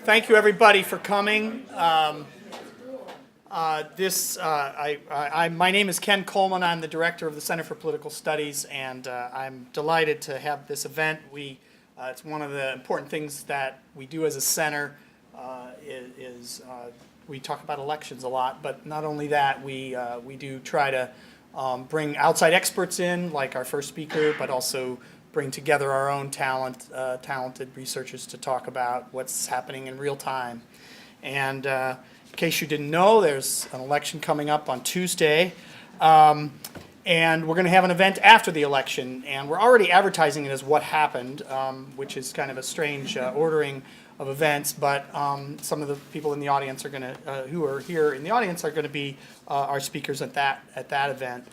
Thank you, everybody, for coming. My name is Ken Coleman. I'm the director of the Center for Political Studies, and I'm delighted to have this event. It's one of the important things that we do as a center. We talk about elections a lot, but not only that, we do try to bring outside experts in, like our first speaker, but also bring together our own talented researchers to talk about what's happening in real time. And in case you didn't know, there's an election coming up on Tuesday. And we're going to have an event after the election. And we're already advertising it as What Happened, which is kind of a strange ordering of events. But some of the people in the audience who are here in the audience are going to be our speakers at that event.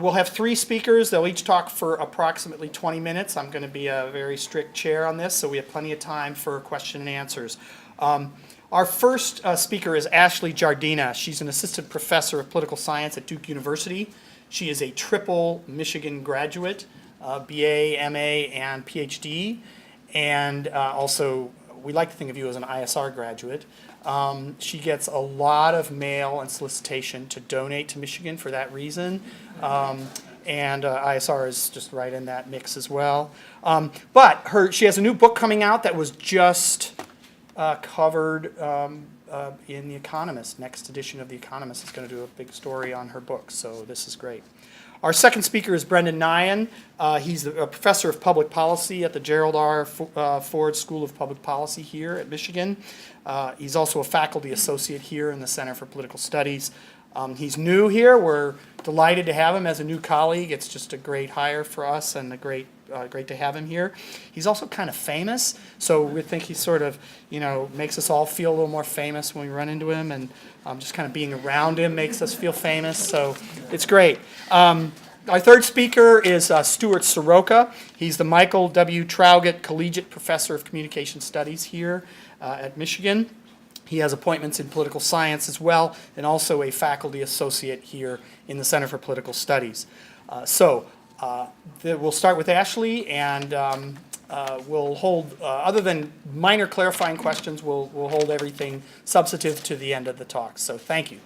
We'll have three speakers. They'll each talk for approximately 20 minutes. I'm going to be a very strict chair on this, so we have plenty of time for question and answers. Our first speaker is Ashley Jardina. She's an assistant professor of political science at Duke University. She is a triple Michigan graduate, BA, MA, and PhD. And also, we like to think of you as an ISR graduate. She gets a lot of mail and solicitation to donate to Michigan for that reason. And ISR is just right in that mix as well. But she has a new book coming out that was just covered in The Economist. Next edition of The Economist is going to do a big story on her book, so this is great. Our second speaker is Brendan Nyhan. He's a professor of public policy at the Gerald R. Ford School of Public Policy here at Michigan. He's also a faculty associate here in the Center for Political Studies. He's new here. We're delighted to have him as a new colleague. It's just a great hire for us and great to have him here. He's also kind of famous, so we think he sort of, makes us all feel a little more famous when we run into him, and just kind of being around him makes us feel famous, so it's great. Our third speaker is Stuart Soroka. He's the Michael W. Traugott Collegiate Professor of Communication Studies here at Michigan. He has appointments in political science as well, and also a faculty associate here in the Center for Political Studies. We'll start with Ashley, and we'll hold, other than minor clarifying questions, we'll hold everything substantive to the end of the talk. So thank you.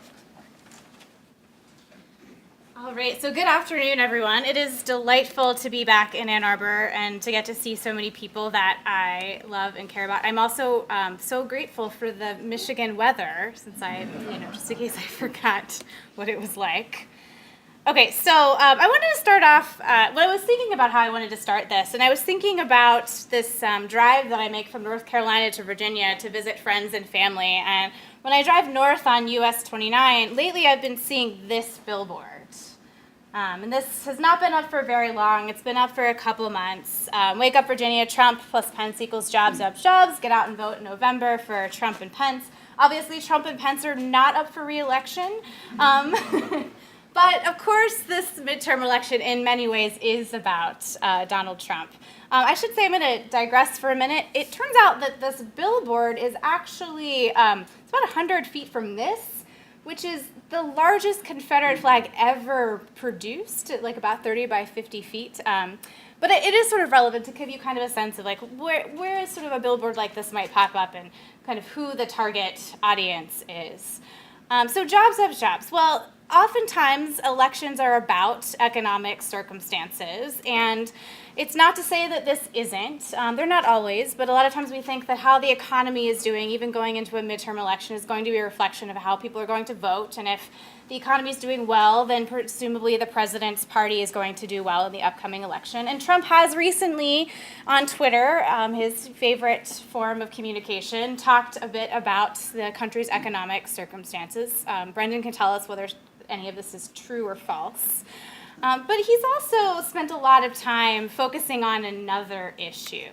All right, so good afternoon, everyone. It is delightful to be back in Ann Arbor and to get to see so many people that I love and care about. I'm also so grateful for the Michigan weather, since just in case I forgot what it was like. Okay, so I wanted to start off, I was thinking about how I wanted to start this, and I was thinking about this drive that I make from North Carolina to Virginia to visit friends and family. And when I drive north on US 29, lately I've been seeing this billboard. And this has not been up for very long. It's been up for a couple months. Wake up, Virginia, Trump plus Pence equals jobs, jobs, jobs. Get out and vote in November for Trump and Pence. Obviously, Trump and Pence are not up for re-election. But of course, this midterm election in many ways is about Donald Trump. I should say, I'm going to digress for a minute. It turns out that this billboard is actually, it's about 100 feet from this, which is the largest Confederate flag ever produced, like about 30 by 50 feet. But it is sort of relevant to give you kind of a sense of like where sort of a billboard like this might pop up and kind of who the target audience is. So jobs, jobs, jobs. Well, oftentimes elections are about economic circumstances, and it's not to say that this isn't. They're not always, but a lot of times we think that how the economy is doing, even going into a midterm election, is going to be a reflection of how people are going to vote. And if the economy is doing well, then presumably the president's party is going to do well in the upcoming election. And Trump has recently, on Twitter, his favorite form of communication, talked a bit about the country's economic circumstances. Brendan can tell us whether any of this is true or false. But he's also spent a lot of time focusing on another issue,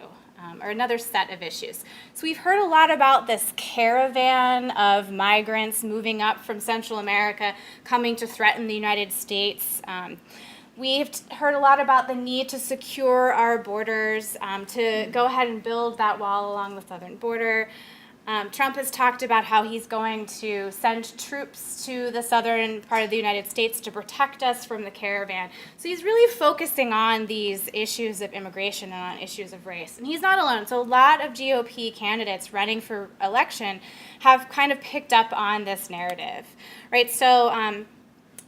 or another set of issues. So we've heard a lot about this caravan of migrants moving up from Central America, coming to threaten the United States. We've heard a lot about the need to secure our borders, to go ahead and build that wall along the southern border. Trump has talked about how he's going to send troops to the southern part of the United States to protect us from the caravan. So he's really focusing on these issues of immigration and on issues of race. And he's not alone. So a lot of GOP candidates running for election have kind of picked up on this narrative, right? So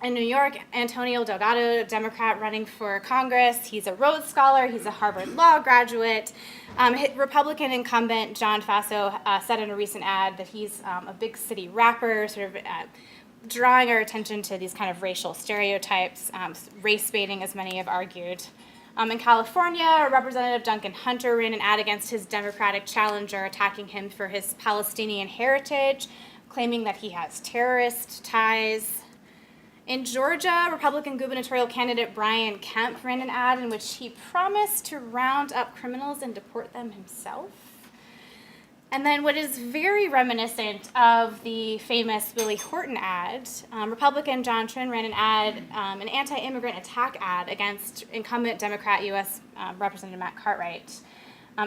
in New York, Antonio Delgado, a Democrat running for Congress, he's a Rhodes Scholar, he's a Harvard Law graduate. Republican incumbent John Faso said in a recent ad that he's a big city rapper, sort of drawing our attention to these kind of racial stereotypes, race baiting, as many have argued. In California, Representative Duncan Hunter ran an ad against his Democratic challenger, attacking him for his Palestinian heritage, claiming that he has terrorist ties. In Georgia, Republican gubernatorial candidate Brian Kemp ran an ad in which he promised to round up criminals and deport them himself. And then what is very reminiscent of the famous Willie Horton ad, Republican John Trinh ran an ad, an anti-immigrant attack ad against incumbent Democrat U.S. Representative Matt Cartwright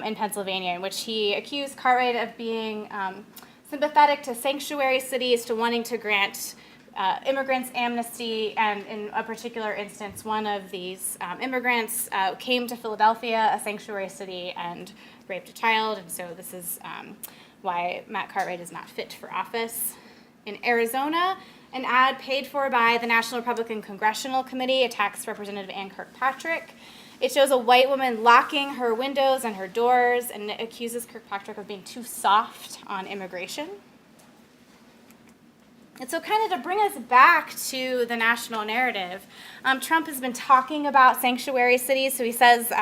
in Pennsylvania, in which he accused Cartwright of being sympathetic to sanctuary cities, to wanting to grant immigrants amnesty, and in a particular instance, one of these immigrants came to Philadelphia, a sanctuary city, and raped a child, and so this is why Matt Cartwright is not fit for office. In Arizona, an ad paid for by the National Republican Congressional Committee attacks Representative Ann Kirkpatrick. It shows a white woman locking her windows and her doors, and it accuses Kirkpatrick of being too soft on immigration. And so kind of to bring us back to the national narrative, Trump has been talking about sanctuary cities. So he says,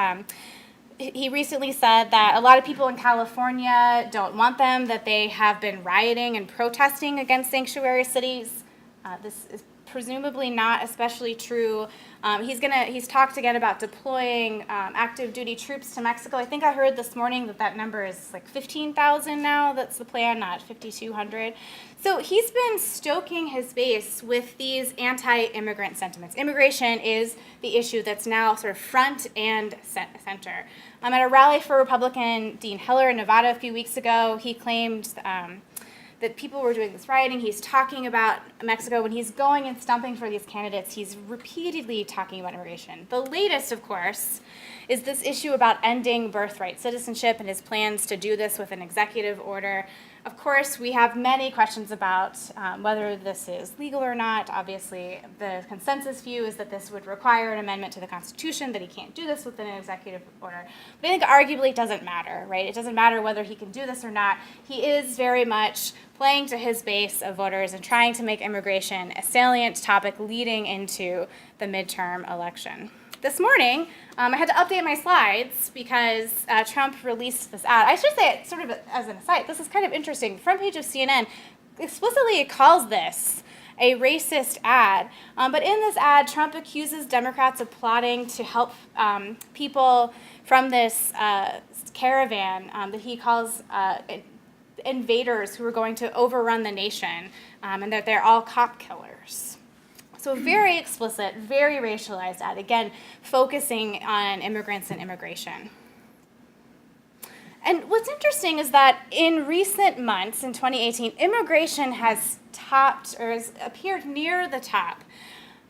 he recently said that a lot of people in California don't want them, that they have been rioting and protesting against sanctuary cities. This is presumably not especially true. He's talked again about deploying active duty troops to Mexico. I think I heard this morning that number is like 15,000 now. That's the plan, not 5,200. So he's been stoking his base with these anti-immigrant sentiments. Immigration is the issue that's now sort of front and center. At a rally for Republican Dean Heller in Nevada a few weeks ago, he claimed that people were doing this rioting. He's talking about Mexico. When he's going and stumping for these candidates, he's repeatedly talking about immigration. The latest, of course, is this issue about ending birthright citizenship and his plans to do this with an executive order. Of course, we have many questions about whether this is legal or not. Obviously, the consensus view is that this would require an amendment to the Constitution, that he can't do this with an executive order. But I think arguably it doesn't matter, right? It doesn't matter whether he can do this or not. He is very much playing to his base of voters and trying to make immigration a salient topic leading into the midterm election. This morning, I had to update my slides because Trump released this ad. I should say, sort of as an aside, this is kind of interesting. The front page of CNN explicitly calls this a racist ad. But in this ad, Trump accuses Democrats of plotting to help people from this caravan that he calls invaders who are going to overrun the nation, and that they're all cop killers. So very explicit, very racialized ad, again, focusing on immigrants and immigration. And what's interesting is that in recent months, in 2018, immigration has topped, or has appeared near the top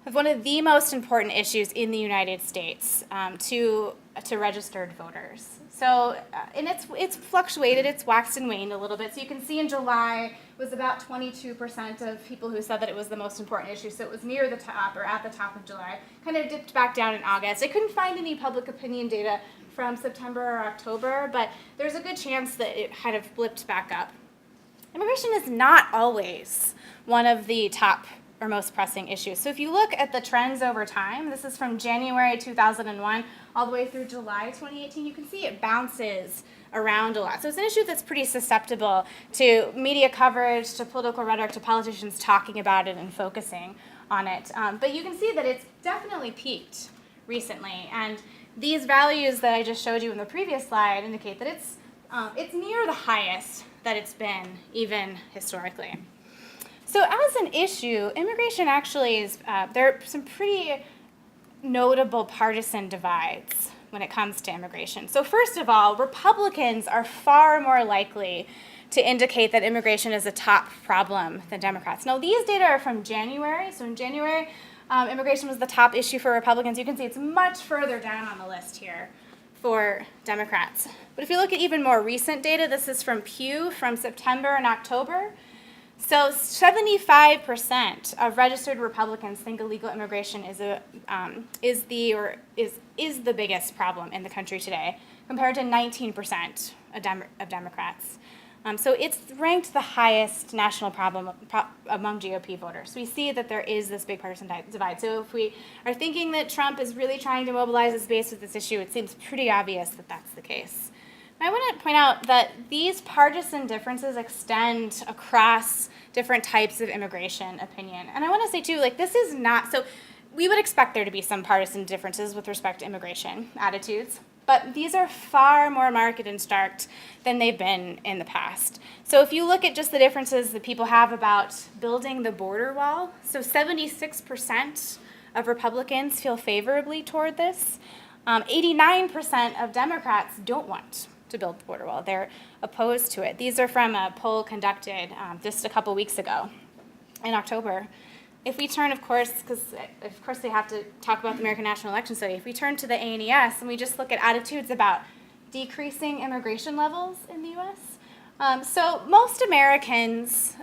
of one of the most important issues in the United States to registered voters. So, and it's fluctuated, it's waxed and waned a little bit. So you can see in July it was about 22% of people who said that it was the most important issue. So it was near the top, or at the top of July. Kind of dipped back down in August. I couldn't find any public opinion data from September or October, but there's a good chance that it kind of blipped back up. Immigration is not always one of the top or most pressing issues. So if you look at the trends over time, this is from January 2001 all the way through July 2018, you can see it bounces around a lot. So it's an issue that's pretty susceptible to media coverage, to political rhetoric, to politicians talking about it and focusing on it. But you can see that it's definitely peaked recently. And these values that I just showed you in the previous slide indicate that it's near the highest that it's been, even historically. So as an issue, immigration actually is, there are some pretty notable partisan divides when it comes to immigration. So first of all, Republicans are far more likely to indicate that immigration is a top problem than Democrats. Now, these data are from January. So in January, immigration was the top issue for Republicans. You can see it's much further down on the list here for Democrats. But if you look at even more recent data, this is from Pew from September and October. So 75% of registered Republicans think illegal immigration is the biggest problem in the country today, compared to 19% of Democrats. So it's ranked the highest national problem among GOP voters. So we see that there is this big partisan divide. So if we are thinking that Trump is really trying to mobilize his base with this issue, it seems pretty obvious that that's the case. And I want to point out that these partisan differences extend across different types of immigration opinion. And I want to say too, like, this is not, so we would expect there to be some partisan differences with respect to immigration attitudes, but these are far more marked and stark than they've been in the past. So if you look at just the differences that people have about building the border wall, so 76% of Republicans feel favorably toward this. 89% of Democrats don't want to build the border wall. They're opposed to it. These are from a poll conducted just a couple weeks ago in October. If we turn, of course, because of course they have to talk about the American National Election Study, if we turn to the ANES and we just look at attitudes about decreasing immigration levels in the U.S., so most Americans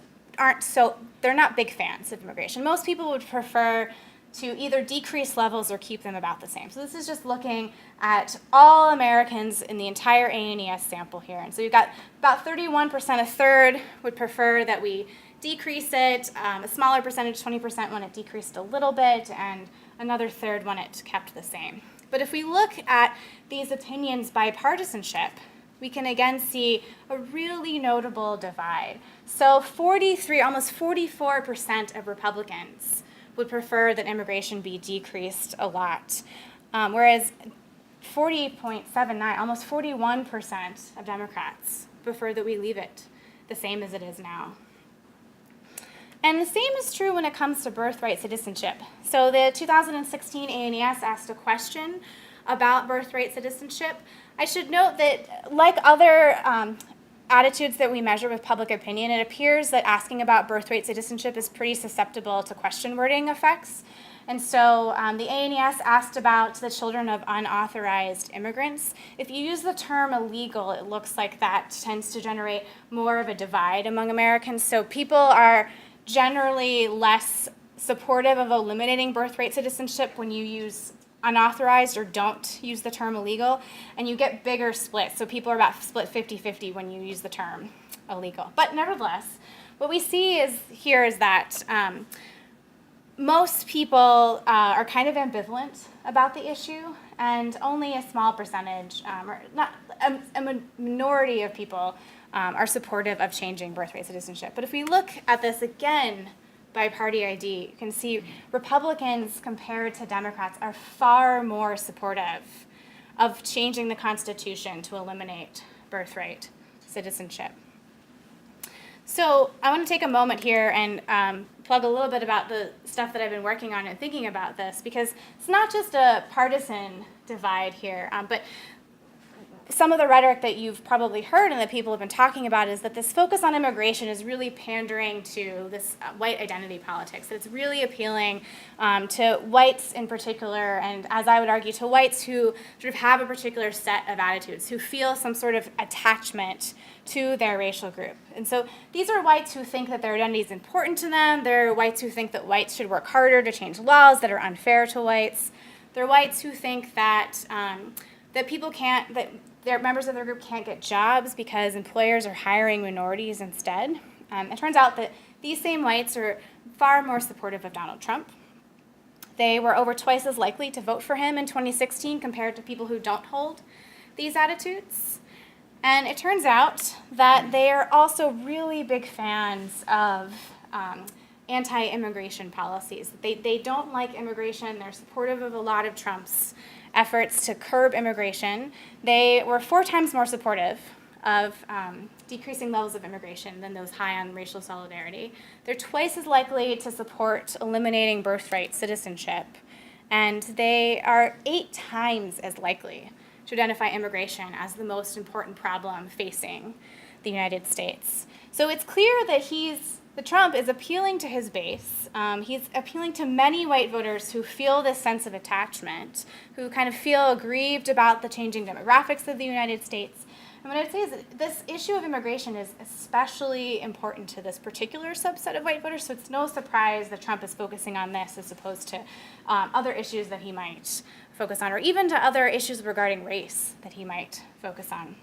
they're not big fans of immigration. Most people would prefer to either decrease levels or keep them about the same. So this is just looking at all Americans in the entire ANES sample here. And so you've got about 31%, a third would prefer that we decrease it, a smaller percentage, 20% want it decreased a little bit, and another third want it kept the same. But if we look at these opinions by partisanship, we can again see a really notable divide. So almost 44% of Republicans would prefer that immigration be decreased a lot, whereas 40.79, almost 41% of Democrats prefer that we leave it the same as it is now. And the same is true when it comes to birthright citizenship. So the 2016 ANES asked a question about birthright citizenship. I should note that, like other attitudes that we measure with public opinion, it appears that asking about birthright citizenship is pretty susceptible to question wording effects. And so the ANES asked about the children of unauthorized immigrants. If you use the term illegal, it looks like that tends to generate more of a divide among Americans. So people are generally less supportive of eliminating birthright citizenship when you use unauthorized or don't use the term illegal, and you get bigger splits. So people are about split 50-50 when you use the term illegal. But nevertheless, what we see here is that most people are kind of ambivalent about the issue, and only a small percentage, or not a minority of people, are supportive of changing birthright citizenship. But if we look at this again by party ID, you can see Republicans compared to Democrats are far more supportive of changing the Constitution to eliminate birthright citizenship. So I want to take a moment here and plug a little bit about the stuff that I've been working on and thinking about this, because it's not just a partisan divide here, but some of the rhetoric that you've probably heard and that people have been talking about is that this focus on immigration is really pandering to this white identity politics. That it's really appealing to whites in particular, and as I would argue, to whites who sort of have a particular set of attitudes, who feel some sort of attachment to their racial group. And so these are whites who think that their identity is important to them. They're whites who think that whites should work harder to change laws that are unfair to whites. They're whites who think that that people can't, that their members of their group can't get jobs because employers are hiring minorities instead. It turns out that these same whites are far more supportive of Donald Trump. They were over twice as likely to vote for him in 2016 compared to people who don't hold these attitudes. And it turns out that they are also really big fans of anti-immigration policies. They don't like immigration. They're supportive of a lot of Trump's efforts to curb immigration. They were 4 times more supportive of decreasing levels of immigration than those high on racial solidarity. They're twice as likely to support eliminating birthright citizenship, and they are 8 times as likely to identify immigration as the most important problem facing the United States. So it's clear that Trump is appealing to his base. He's appealing to many white voters who feel this sense of attachment, who kind of feel aggrieved about the changing demographics of the United States. And what I'd say is that this issue of immigration is especially important to this particular subset of white voters, so it's no surprise that Trump is focusing on this as opposed to other issues that he might focus on, or even to other issues regarding race that he might focus on.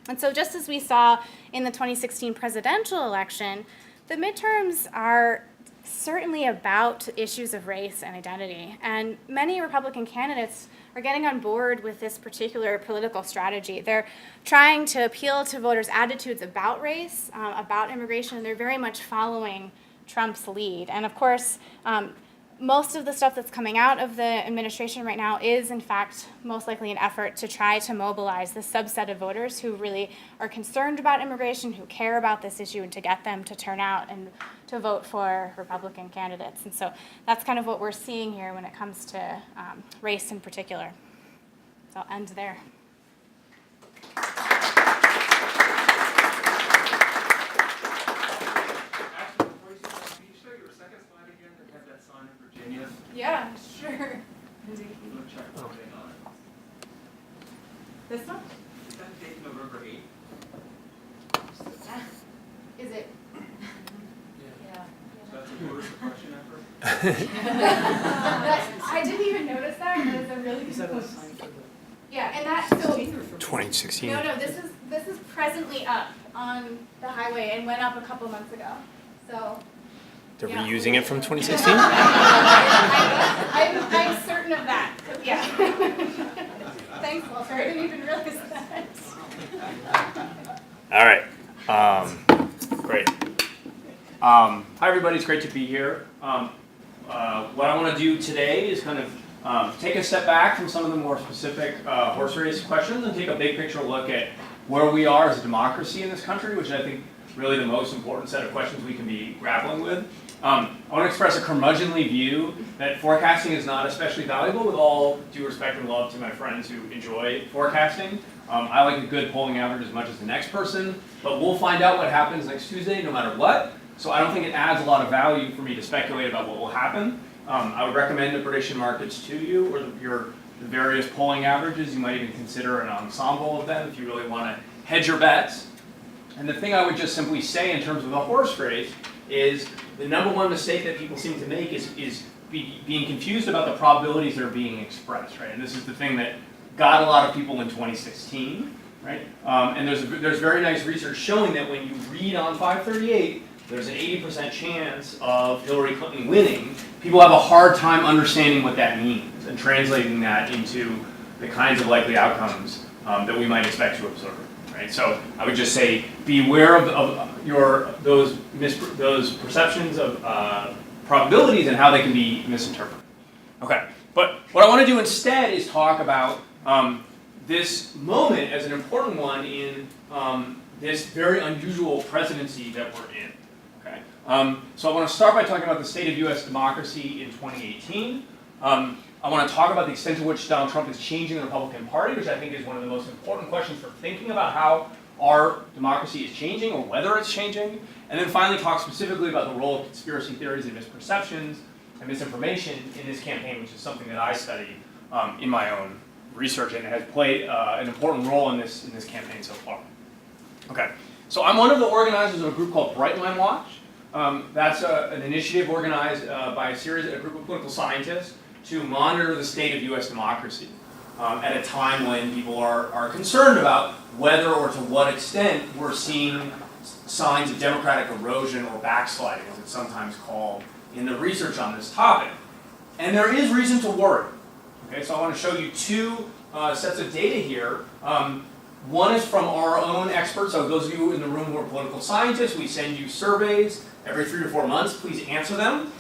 And so just as we saw in the 2016 presidential election, the midterms are certainly about issues of race and identity, and many Republican candidates are getting on board with this particular political strategy. They're trying to appeal to voters' attitudes about race, about immigration, and they're very much following Trump's lead. And of course, most of the stuff that's coming out of the administration right now is, in fact, most likely an effort to try to mobilize the subset of voters who really are concerned about immigration, who care about this issue, and to get them to turn out and to vote for Republican candidates. And so that's kind of what we're seeing here when it comes to race in particular. So I'll end there. Yeah, sure. This one? Is that date November 8th? Is it? Yeah. So that's a voter suppression effort? I didn't even notice that, but it's a really good point. Yeah, and that, so, 2016. no, this is presently up on the highway and went up a couple months ago, so. They're Yeah. reusing it from 2016? I'm certain of that, yeah. Thanks, Walter, I didn't even realize that. All right. Great. Hi, everybody. It's great to be here. What I want to do today is kind of take a step back from some of the more specific horse race questions and take a big picture look at where we are as a democracy in this country, which I think really the most important set of questions we can be grappling with. I want to express a curmudgeonly view that forecasting is not especially valuable, with all due respect and love to my friends who enjoy forecasting. I like a good polling average as much as the next person, but we'll find out what happens next Tuesday no matter what. So I don't think it adds a lot of value for me to speculate about what will happen. I would recommend the prediction markets to you, or the various polling averages. You might even consider an ensemble of them if you really want to hedge your bets. And the thing I would just simply say in terms of the horse race is the number one mistake that people seem to make is being confused about the probabilities that are being expressed, right? And this is the thing that got a lot of people in 2016, right? And there's very nice research showing that when you read on 538, there's an 80% chance of Hillary Clinton winning. People have a hard time understanding what that means and translating that into the kinds of likely outcomes that we might expect to observe. Right? So I would just say, beware of those perceptions of probabilities and how they can be misinterpreted. Okay, but what I want to do instead is talk about this moment as an important one in this very unusual presidency that we're in. Okay, so I want to start by talking about the state of U.S. democracy in 2018. I want to talk about the extent to which Donald Trump is changing the Republican Party, which I think is one of the most important questions for thinking about how our democracy is changing or whether it's changing. And then finally talk specifically about the role of conspiracy theories and misperceptions and misinformation in this campaign, which is something that I study in my own research and has played an important role in this campaign so far. Okay, so I'm one of the organizers of a group called Brightline Watch. That's an initiative organized by a group of political scientists to monitor the state of U.S. democracy at a time when people are concerned about whether or to what extent we're seeing signs of democratic erosion or backsliding, as it's sometimes called in the research on this topic. And there is reason to worry. Okay, so I want to show you two sets of data here. One is from our own experts. So those of you in the room who are political scientists, we send you surveys every 3 to 4 months. Please answer them.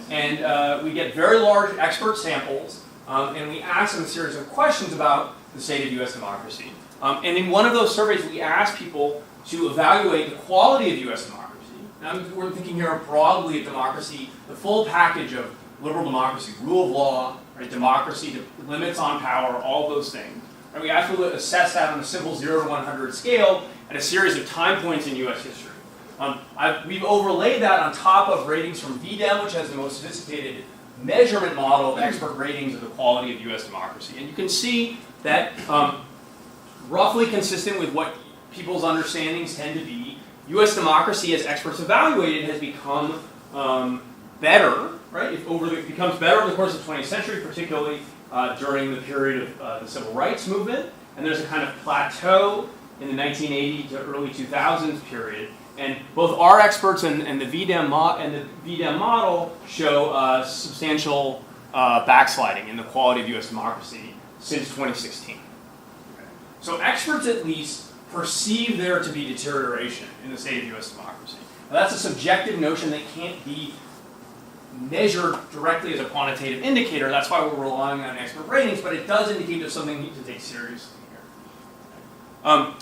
And we get very large expert samples, and we ask them a series of questions about the state of U.S. democracy. And in one of those surveys, we ask people to evaluate the quality of U.S. democracy. Now, we're thinking here broadly of democracy, the full package of liberal democracy, rule of law, right, democracy, the limits on power, all those things. And we actually assess that on a simple 0 to 100 scale at a series of time points in U.S. history. We've overlaid that on top of ratings from VDEM, which has the most sophisticated measurement model of expert ratings of the quality of U.S. democracy. And you can see that roughly consistent with what people's understandings tend to be, U.S. democracy, as experts evaluated, has become better, right? It becomes better over the course of the 20th century, particularly during the period of the Civil Rights Movement. And there's a kind of plateau in the 1980 to early 2000s period. And both our experts and the VDEM model show substantial backsliding in the quality of U.S. democracy since 2016. Okay. So experts at least perceive there to be deterioration in the state of U.S. democracy. Now, that's a subjective notion that can't be measured directly as a quantitative indicator. That's why we're relying on expert ratings, but it does indicate there's something we need to take seriously here.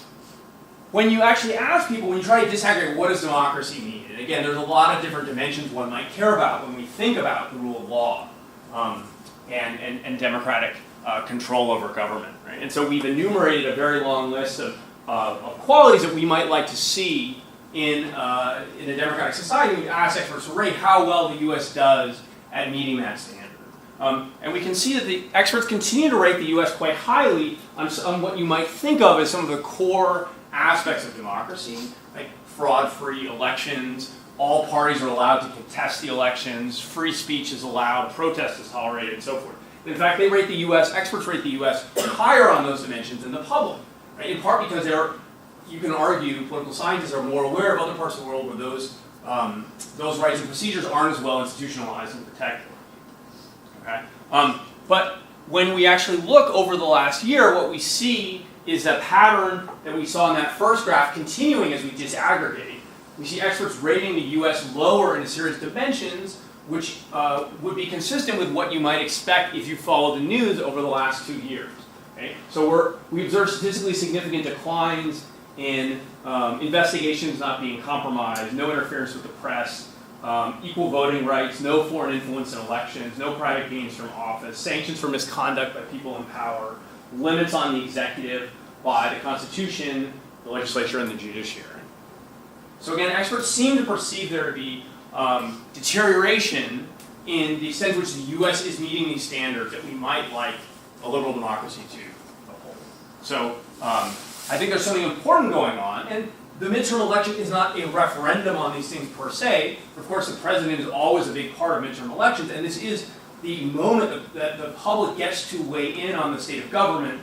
When you actually ask people, when you try to disaggregate what does democracy mean, and again, there's a lot of different dimensions one might care about when we think about the rule of law and democratic control over government. Right? And so we've enumerated a very long list of qualities that we might like to see in a democratic society. We ask experts to rate how well the U.S. does at meeting that standard. And we can see that the experts continue to rate the U.S. quite highly on what you might think of as some of the core aspects of democracy, like fraud-free elections, all parties are allowed to contest the elections, free speech is allowed, protest is tolerated, and so forth. In fact, they rate the U.S., experts rate the U.S. higher on those dimensions than the public, right? In part because you can argue, political scientists are more aware of other parts of the world where those rights and procedures aren't as well institutionalized and protected. Okay? But when we actually look over the last year, what we see is that pattern that we saw in that first graph continuing as we disaggregate. We see experts rating the U.S. lower in a series of dimensions, which would be consistent with what you might expect if you followed the news over the last 2 years. Okay? So we observed statistically significant declines in investigations not being compromised, no interference with the press, equal voting rights, no foreign influence in elections, no private gains from office, sanctions for misconduct by people in power, limits on the executive by the Constitution, the legislature, and the judiciary. So again, experts seem to perceive there to be deterioration in the extent to which the U.S. is meeting these standards that we might like a liberal democracy to uphold. So I think there's something important going on, and the midterm election is not a referendum on these things per se. Of course, the president is always a big part of midterm elections, and this is the moment that the public gets to weigh in on the state of government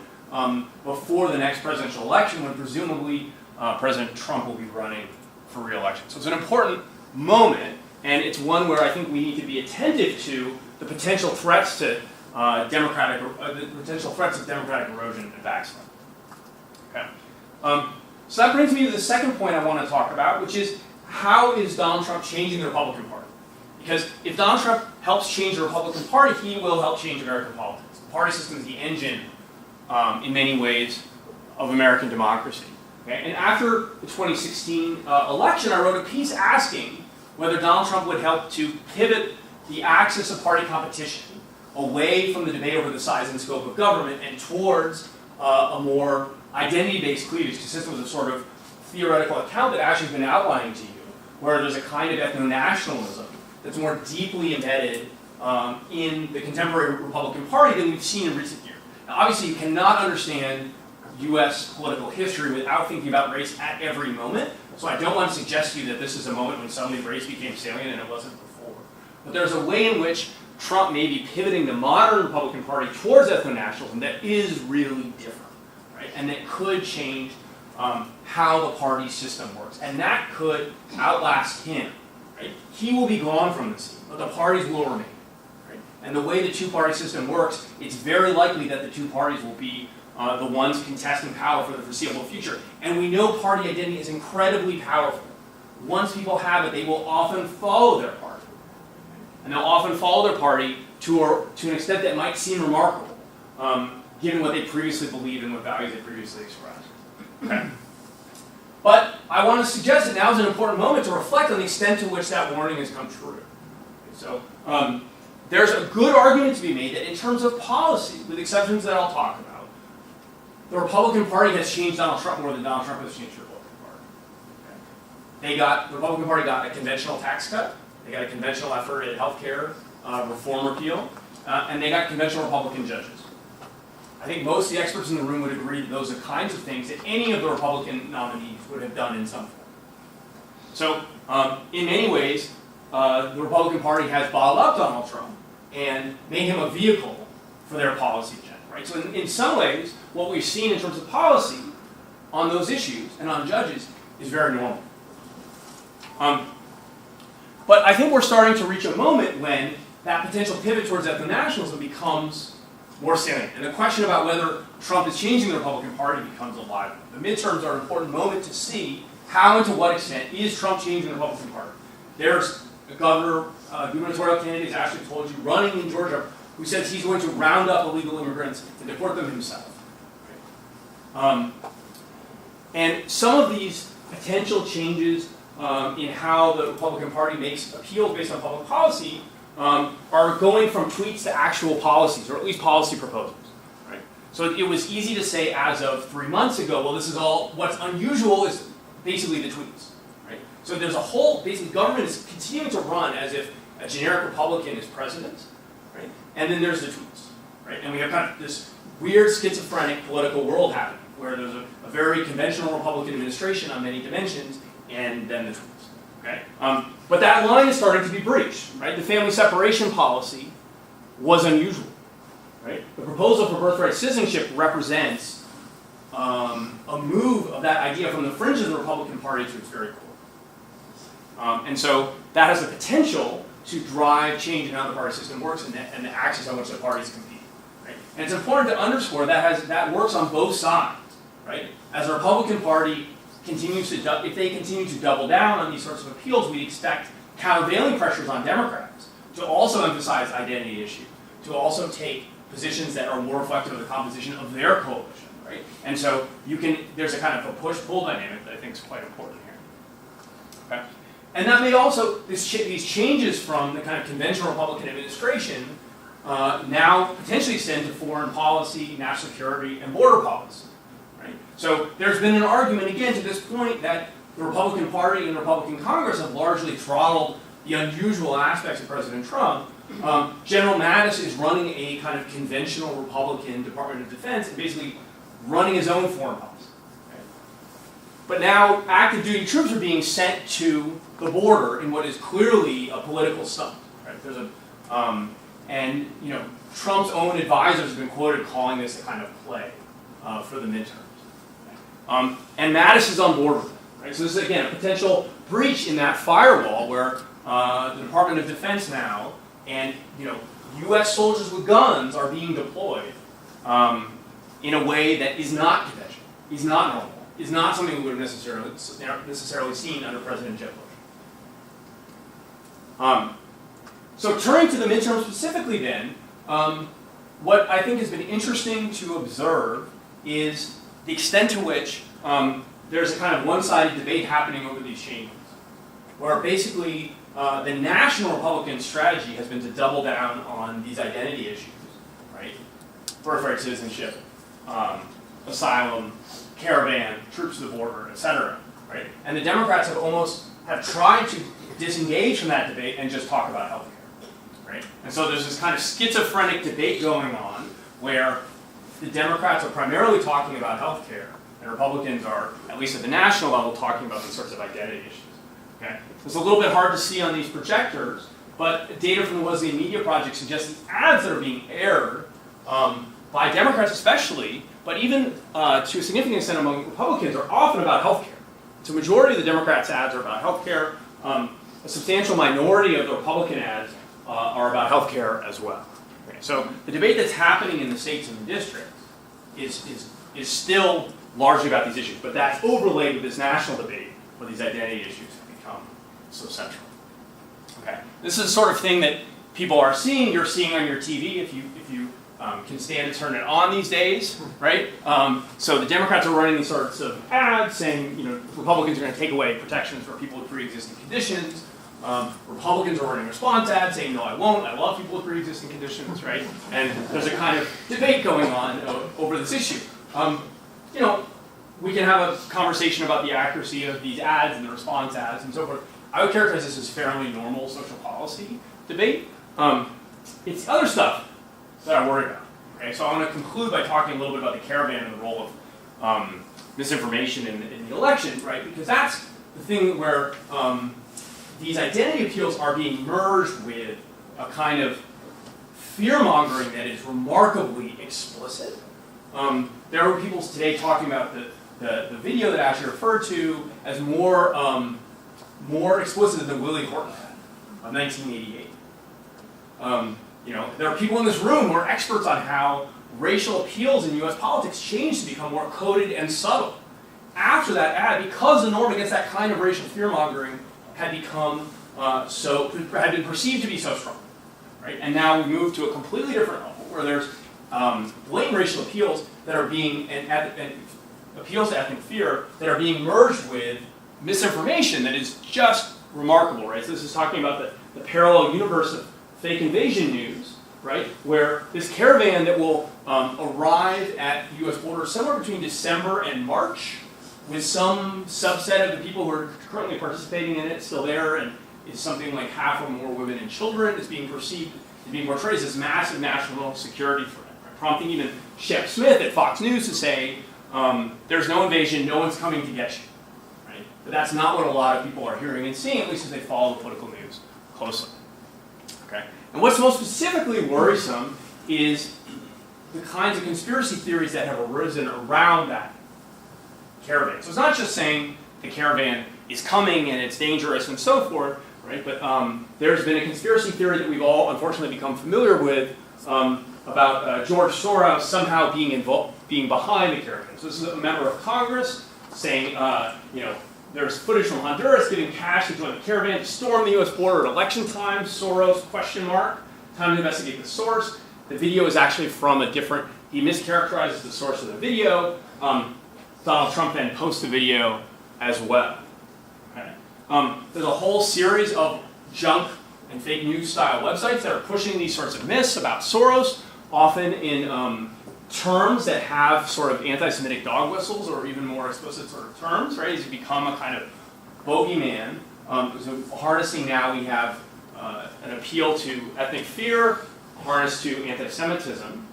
before the next presidential election, when presumably President Trump will be running for re-election. So it's an important moment, and it's one where I think we need to be attentive to the potential threats to democratic erosion and backsliding. Okay. So that brings me to the second point I want to talk about, which is how is Donald Trump changing the Republican Party? Because if Donald Trump helps change the Republican Party, he will help change American politics. The party system is the engine, in many ways, of American democracy. Okay? And after the 2016 election, I wrote a piece asking whether Donald Trump would help to pivot the axis of party competition away from the debate over the size and scope of government and towards a more identity-based cleavage, consistent with the sort of theoretical account that Ashley's been outlining to you, where there's a kind of ethno-nationalism that's more deeply embedded in the contemporary Republican Party than we've seen in recent years. Now, obviously, you cannot understand U.S. political history without thinking about race at every moment, so I don't want to suggest to you that this is a moment when suddenly race became salient and it wasn't before. But there's a way in which Trump may be pivoting the modern Republican Party towards ethno-nationalism that is really different, right? And that could change how the party system works. And that could outlast him, right? He will be gone from the scene, but the parties will remain, right? And the way the two-party system works, it's very likely that the two parties will be the ones contesting power for the foreseeable future. And we know party identity is incredibly powerful. Once people have it, they will often follow their party. And they'll often follow their party to an extent that might seem remarkable, given what they previously believed and what values they previously expressed. Okay. But I want to suggest that now is an important moment to reflect on the extent to which that warning has come true. So there's a good argument to be made that in terms of policy, with exceptions that I'll talk about, the Republican Party has changed Donald Trump more than Donald Trump has changed the Republican Party. The Republican Party got a conventional tax cut, they got a conventional effort at healthcare reform repeal, and they got conventional Republican judges. I think most of the experts in the room would agree that those are kinds of things that any of the Republican nominees would have done in some form. So, in many ways, the Republican Party has bottled up Donald Trump and made him a vehicle for their policy agenda, right? So in some ways, what we've seen in terms of policy on those issues and on judges is very normal. But I think we're starting to reach a moment when that potential pivot towards ethno-nationalism becomes more salient. And the question about whether Trump is changing the Republican Party becomes alive. The midterms are an important moment to see how and to what extent is Trump changing the Republican Party. There's a gubernatorial candidate, as Ashley told you, running in Georgia, who says he's going to round up illegal immigrants and deport them himself. And some of these potential changes in how the Republican Party makes appeals based on public policy are going from tweets to actual policies, or at least policy proposals. Right? So it was easy to say as of 3 months ago, well, this is all, what's unusual is basically the tweets. Right? So there's a whole, basically government is continuing to run as if a generic Republican is president, right? And then there's the tweets. Right? And we have kind of this weird schizophrenic political world happening, where there's a very conventional Republican administration on many dimensions, and then the tweets. Okay? But that line is starting to be breached. Right? The family separation policy was unusual. Right? The proposal for birthright citizenship represents a move of that idea from the fringes of the Republican Party to its very core. And so that has the potential to drive change in how the party system works and the axis on which the parties compete. Right? And it's important to underscore that works on both sides. Right? As the Republican Party continues to, if they continue to double down on these sorts of appeals, we expect countervailing pressures on Democrats to also emphasize identity issues, to also take positions that are more reflective of the composition of their coalition. Right? And so there's a kind of a push-pull dynamic that I think is quite important here. Okay? And that may also, these changes from the kind of conventional Republican administration now potentially extend to foreign policy, national security, and border policy. Right? So there's been an argument, again, to this point, that the Republican Party and the Republican Congress have largely throttled the unusual aspects of President Trump. General Mattis is running a kind of conventional Republican Department of Defense and basically running his own foreign policy. Right? But now active duty troops are being sent to the border in what is clearly a political stunt. Right? There's and Trump's own advisors have been quoted calling this a kind of play for the midterms. Right? And Mattis is on board with it. Right? So this is again a potential breach in that firewall where the Department of Defense now and U.S. soldiers with guns are being deployed in a way that is not conventional, is not normal, is not something we would have necessarily seen under President Jeb Bush. So turning to the midterm specifically then, what I think has been interesting to observe is the extent to which there's a kind of one-sided debate happening over these changes, where basically the national Republican strategy has been to double down on these identity issues, right? Birthright citizenship, asylum, caravan, troops to the border, etc. Right? And the Democrats have tried to disengage from that debate and just talk about healthcare. Right? And so there's this kind of schizophrenic debate going on where the Democrats are primarily talking about healthcare, and Republicans are, at least at the national level, talking about these sorts of identity issues. Okay? It's a little bit hard to see on these projectors, but data from the Wesleyan Media Project suggests the ads that are being aired by Democrats especially, but even to a significant extent among Republicans, are often about healthcare. So a majority of the Democrats' ads are about healthcare. A substantial minority of the Republican ads are about healthcare as well. Okay, so the debate that's happening in the states and the districts is still largely about these issues, but that's overlaid with this national debate where these identity issues have become so central. Okay, this is the sort of thing that people are seeing. You're seeing on your TV if you can stand to turn it on these days, right? So the Democrats are running these sorts of ads saying, Republicans are going to take away protections for people with pre-existing conditions. Republicans are running response ads saying, no, I won't. I love people with pre-existing conditions, right? And there's a kind of debate going on over this issue. you know, we can have a conversation about the accuracy of these ads and the response ads and so forth. I would characterize this as fairly normal social policy debate. It's the other stuff that I worry about. Okay, so I want to conclude by talking a little bit about the caravan and the role of misinformation in the election, right? Because that's the thing where these identity appeals are being merged with a kind of fear-mongering that is remarkably explicit. There are people today talking about the video that Ashley referred to as more explicit than Willie Horton had of 1988. You know, there are people in this room who are experts on how racial appeals in U.S. politics changed to become more coded and subtle after that ad, because the norm against that kind of racial fear-mongering had become had been perceived to be so strong, right? And now we move to a completely different level where there's blatant racial appeals that are being and appeals to ethnic fear that are being merged with misinformation that is just remarkable, right? So this is talking about the parallel universe of fake invasion news, right? Where this caravan that will arrive at U.S. borders somewhere between December and March, with some subset of the people who are currently participating in it still there, and is something like half or more women and children. It's being perceived, it's being portrayed as this massive national security threat, right? Prompting even Shep Smith at Fox News to say, there's no invasion, no one's coming to get you, right? But that's not what a lot of people are hearing and seeing, at least as they follow the political news closely. Okay? And what's most specifically worrisome is the kinds of conspiracy theories that have arisen around that caravan. So it's not just saying the caravan is coming and it's dangerous and so forth, right? But there's been a conspiracy theory that we've all unfortunately become familiar with about George Soros somehow being behind the caravan. So this is a member of Congress saying, you know, there's footage from Honduras giving cash to join the caravan to storm the U.S. border at election time. Soros, ? Time to investigate the source. The video is actually from a different, he mischaracterizes the source of the video. Donald Trump then posts the video as well. Okay. There's a whole series of junk and fake news style websites that are pushing these sorts of myths about Soros, often in terms that have sort of anti-Semitic dog whistles or even more explicit sort of terms, right? He's become a kind of bogeyman. So harnessing now we have an appeal to ethnic fear, harnessed to anti-Semitism.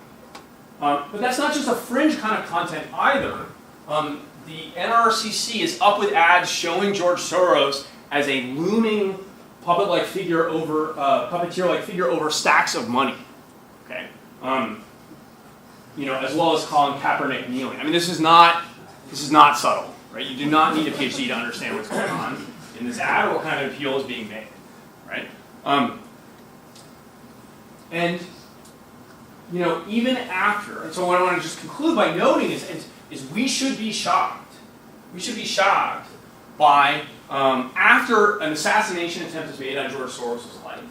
But that's not just a fringe kind of content either. The NRCC is up with ads showing George Soros as a looming puppet-like figure over puppeteer-like figure over stacks of money. Okay, you know, as well as Colin Kaepernick kneeling. I mean, this is not subtle, right? You do not need a PhD to understand what's going on in this ad or what kind of appeal is being made, right? And you know, even after, and so what I want to just conclude by noting is we should be shocked. We should be shocked by, after an assassination attempt is made on George Soros' life,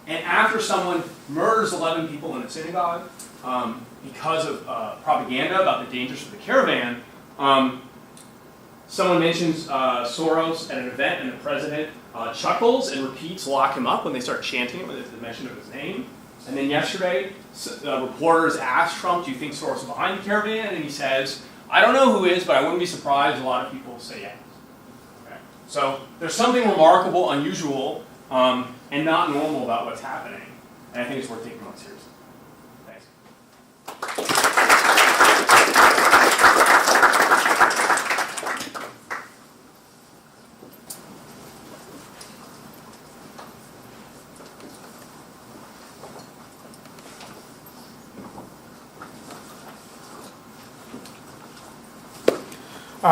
and after someone murders 11 people in a synagogue because of propaganda about the dangers of the caravan, someone mentions Soros at an event and the president chuckles and repeats "lock him up" when they start chanting it with the mention of his name. And then yesterday, reporters asked Trump, "Do you think Soros is behind the caravan?" And he says, "I don't know who is, but I wouldn't be surprised a lot of people say yes." Okay. So there's something remarkable, unusual, and not normal about what's happening. And I think it's worth taking on seriously. Thanks.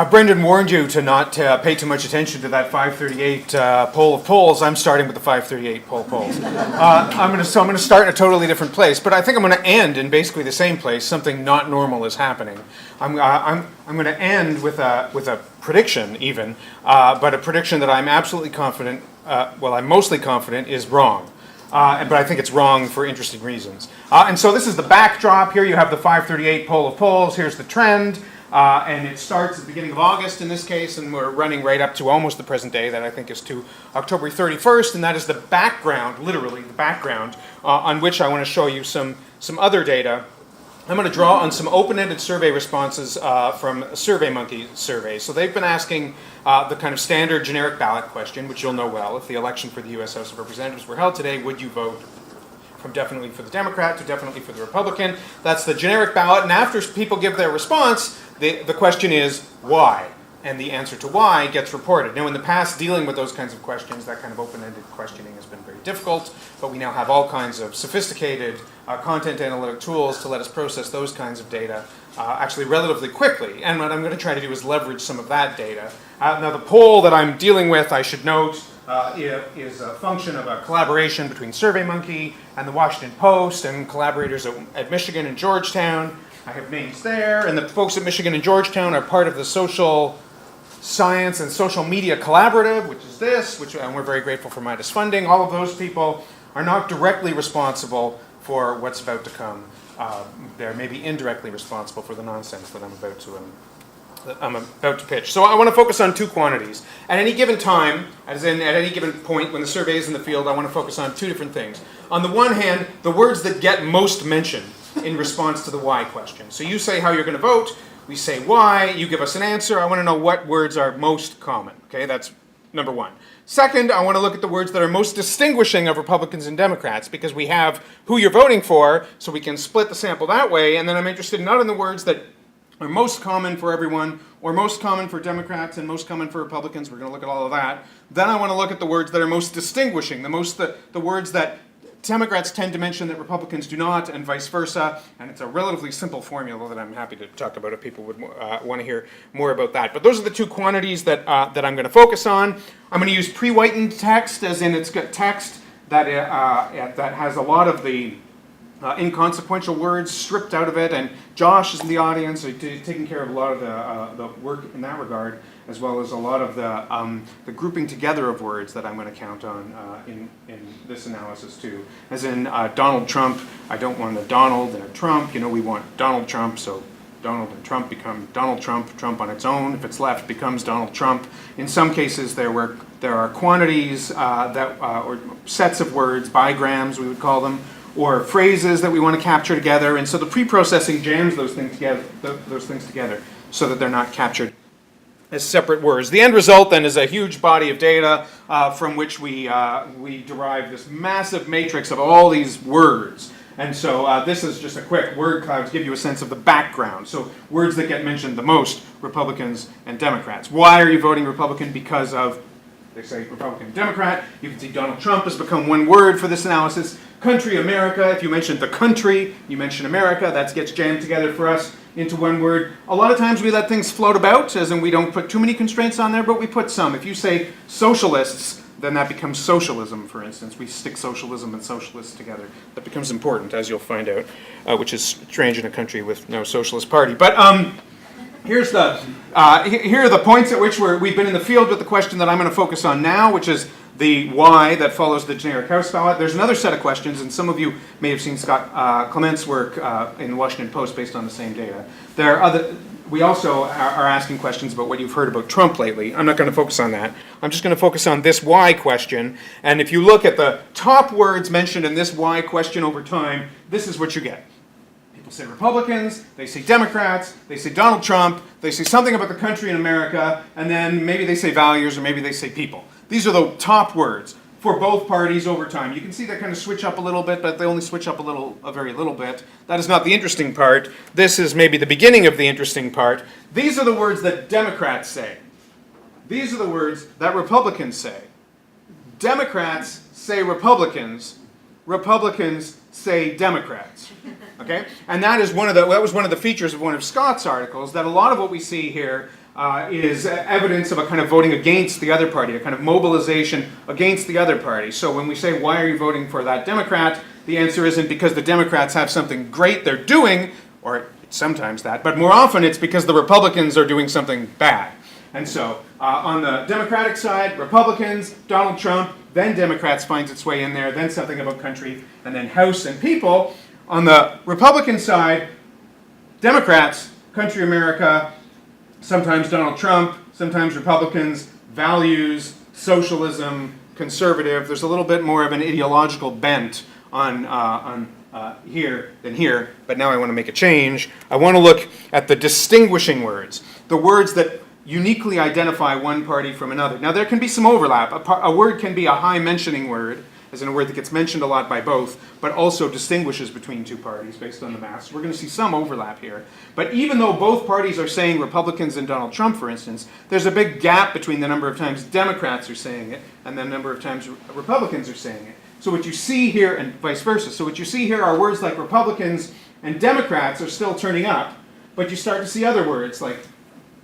Brendan warned you to not pay too much attention to that 538 poll of polls. I'm starting with the 538 polls. I'm going to start in a totally different place, but I think I'm going to end in basically the same place. Something not normal is happening. I'm going to end with a prediction, even, but a prediction that I'm absolutely confident. I'm mostly confident is wrong. But I think it's wrong for interesting reasons. And so this is the backdrop. Here you have the 538 poll of polls. Here's the trend. And it starts at the beginning of August in this case, and we're running right up to almost the present day, that I think is to October 31st, and that is the background, literally the background, on which I want to show you some other data I'm going to draw on some open-ended survey responses from SurveyMonkey survey. So they've been asking the kind of standard generic ballot question, which you'll know well. If the election for the U.S. House of Representatives were held today, would you vote from definitely for the Democrat to definitely for the Republican? That's the generic ballot. And after people give their response, the question is why? And the answer to why gets reported. Now, in the past, dealing with those kinds of questions, that kind of open-ended questioning has been very difficult, but we now have all kinds of sophisticated content analytic tools to let us process those kinds of data actually relatively quickly. And what I'm going to try to do is leverage some of that data. Now, the poll that I'm dealing with, I should note, is a function of a collaboration between SurveyMonkey and the Washington Post and collaborators at Michigan and Georgetown. I have names there, and the folks at Michigan and Georgetown are part of the Social Science and Social Media Collaborative, which is this, and we're very grateful for Midas funding. All of those people are not directly responsible for what's about to come. They're maybe indirectly responsible for the nonsense that I'm about to pitch. So I want to focus on two quantities. At any given time, as in at any given point when the survey is in the field, I want to focus on two different things. On the one hand, the words that get most mention in response to the why question. So you say how you're going to vote, we say why, you give us an answer. I want to know what words are most common. Okay, that's number one. Second, I want to look at the words that are most distinguishing of Republicans and Democrats, because we have who you're voting for, so we can split the sample that way. And then I'm interested not in the words that are most common for everyone, or most common for Democrats and most common for Republicans. We're going to look at all of that. Then I want to look at the words that are most distinguishing, the words that Democrats tend to mention that Republicans do not, and vice versa. And it's a relatively simple formula that I'm happy to talk about if people would want to hear more about that. But those are the two quantities that I'm going to focus on. I'm going to use pre-whitened text, as in it's got text that has a lot of the inconsequential words stripped out of it, and Josh is in the audience, so taking care of a lot of the work in that regard, as well as a lot of the grouping together of words that I'm going to count on in this analysis too. As in Donald Trump, I don't want a Donald and a Trump. We want Donald Trump, so Donald and Trump become Donald Trump. Trump on its own, if it's left, becomes Donald Trump. In some cases, there are quantities or sets of words, bigrams we would call them, or phrases that we want to capture together, and so the pre-processing jams those things together so that they're not captured as separate words. The end result then is a huge body of data from which we derive this massive matrix of all these words. And so this is just a quick word cloud to give you a sense of the background. So words that get mentioned the most, Republicans and Democrats. Why are you voting Republican? Because of, they say Republican and Democrat. You can see Donald Trump has become one word for this analysis. Country, America. If you mention the country, you mention America. That gets jammed together for us into one word. A lot of times we let things float about, as in we don't put too many constraints on there, but we put some. If you say socialists, then that becomes socialism, for instance. We stick socialism and socialists together. That becomes important, as you'll find out, which is strange in a country with no socialist party. But here are the points at which we've been in the field with the question that I'm going to focus on now, which is the why that follows the generic House ballot. There's another set of questions, and some of you may have seen Scott Clement's work in the Washington Post based on the same data. We also are asking questions about what you've heard about Trump lately. I'm not going to focus on that. I'm just going to focus on this why question. And if you look at the top words mentioned in this why question over time, this is what you get. People say Republicans, they say Democrats, they say Donald Trump, they say something about the country in America, and then maybe they say values or maybe they say people. These are the top words for both parties over time. You can see they kind of switch up a little bit, but they only switch up a very little bit. That is not the interesting part. This is maybe the beginning of the interesting part. These are the words that Democrats say. These are the words that Republicans say. Democrats say Republicans. Republicans say Democrats. Okay? And that was one of the features of one of Scott's articles, that a lot of what we see here is evidence of a kind of voting against the other party, a kind of mobilization against the other party. So when we say, why are you voting for that Democrat? The answer isn't because the Democrats have something great they're doing, or sometimes that, but more often it's because the Republicans are doing something bad. And so on the Democratic side, Republicans, Donald Trump, then Democrats finds its way in there, then something about country, and then House and people. On the Republican side, Democrats, country, America, sometimes Donald Trump, sometimes Republicans, values, socialism, conservative. There's a little bit more of an ideological bent on here than here, but now I want to make a change. I want to look at the distinguishing words, the words that uniquely identify one party from another. Now there can be some overlap. A word can be a high mentioning word, as in a word that gets mentioned a lot by both, but also distinguishes between two parties based on the math. We're going to see some overlap here. But even though both parties are saying Republicans and Donald Trump, for instance, there's a big gap between the number of times Democrats are saying it and the number of times Republicans are saying it. So what you see here, and vice versa, so what you see here are words like Republicans and Democrats are still turning up, but you start to see other words like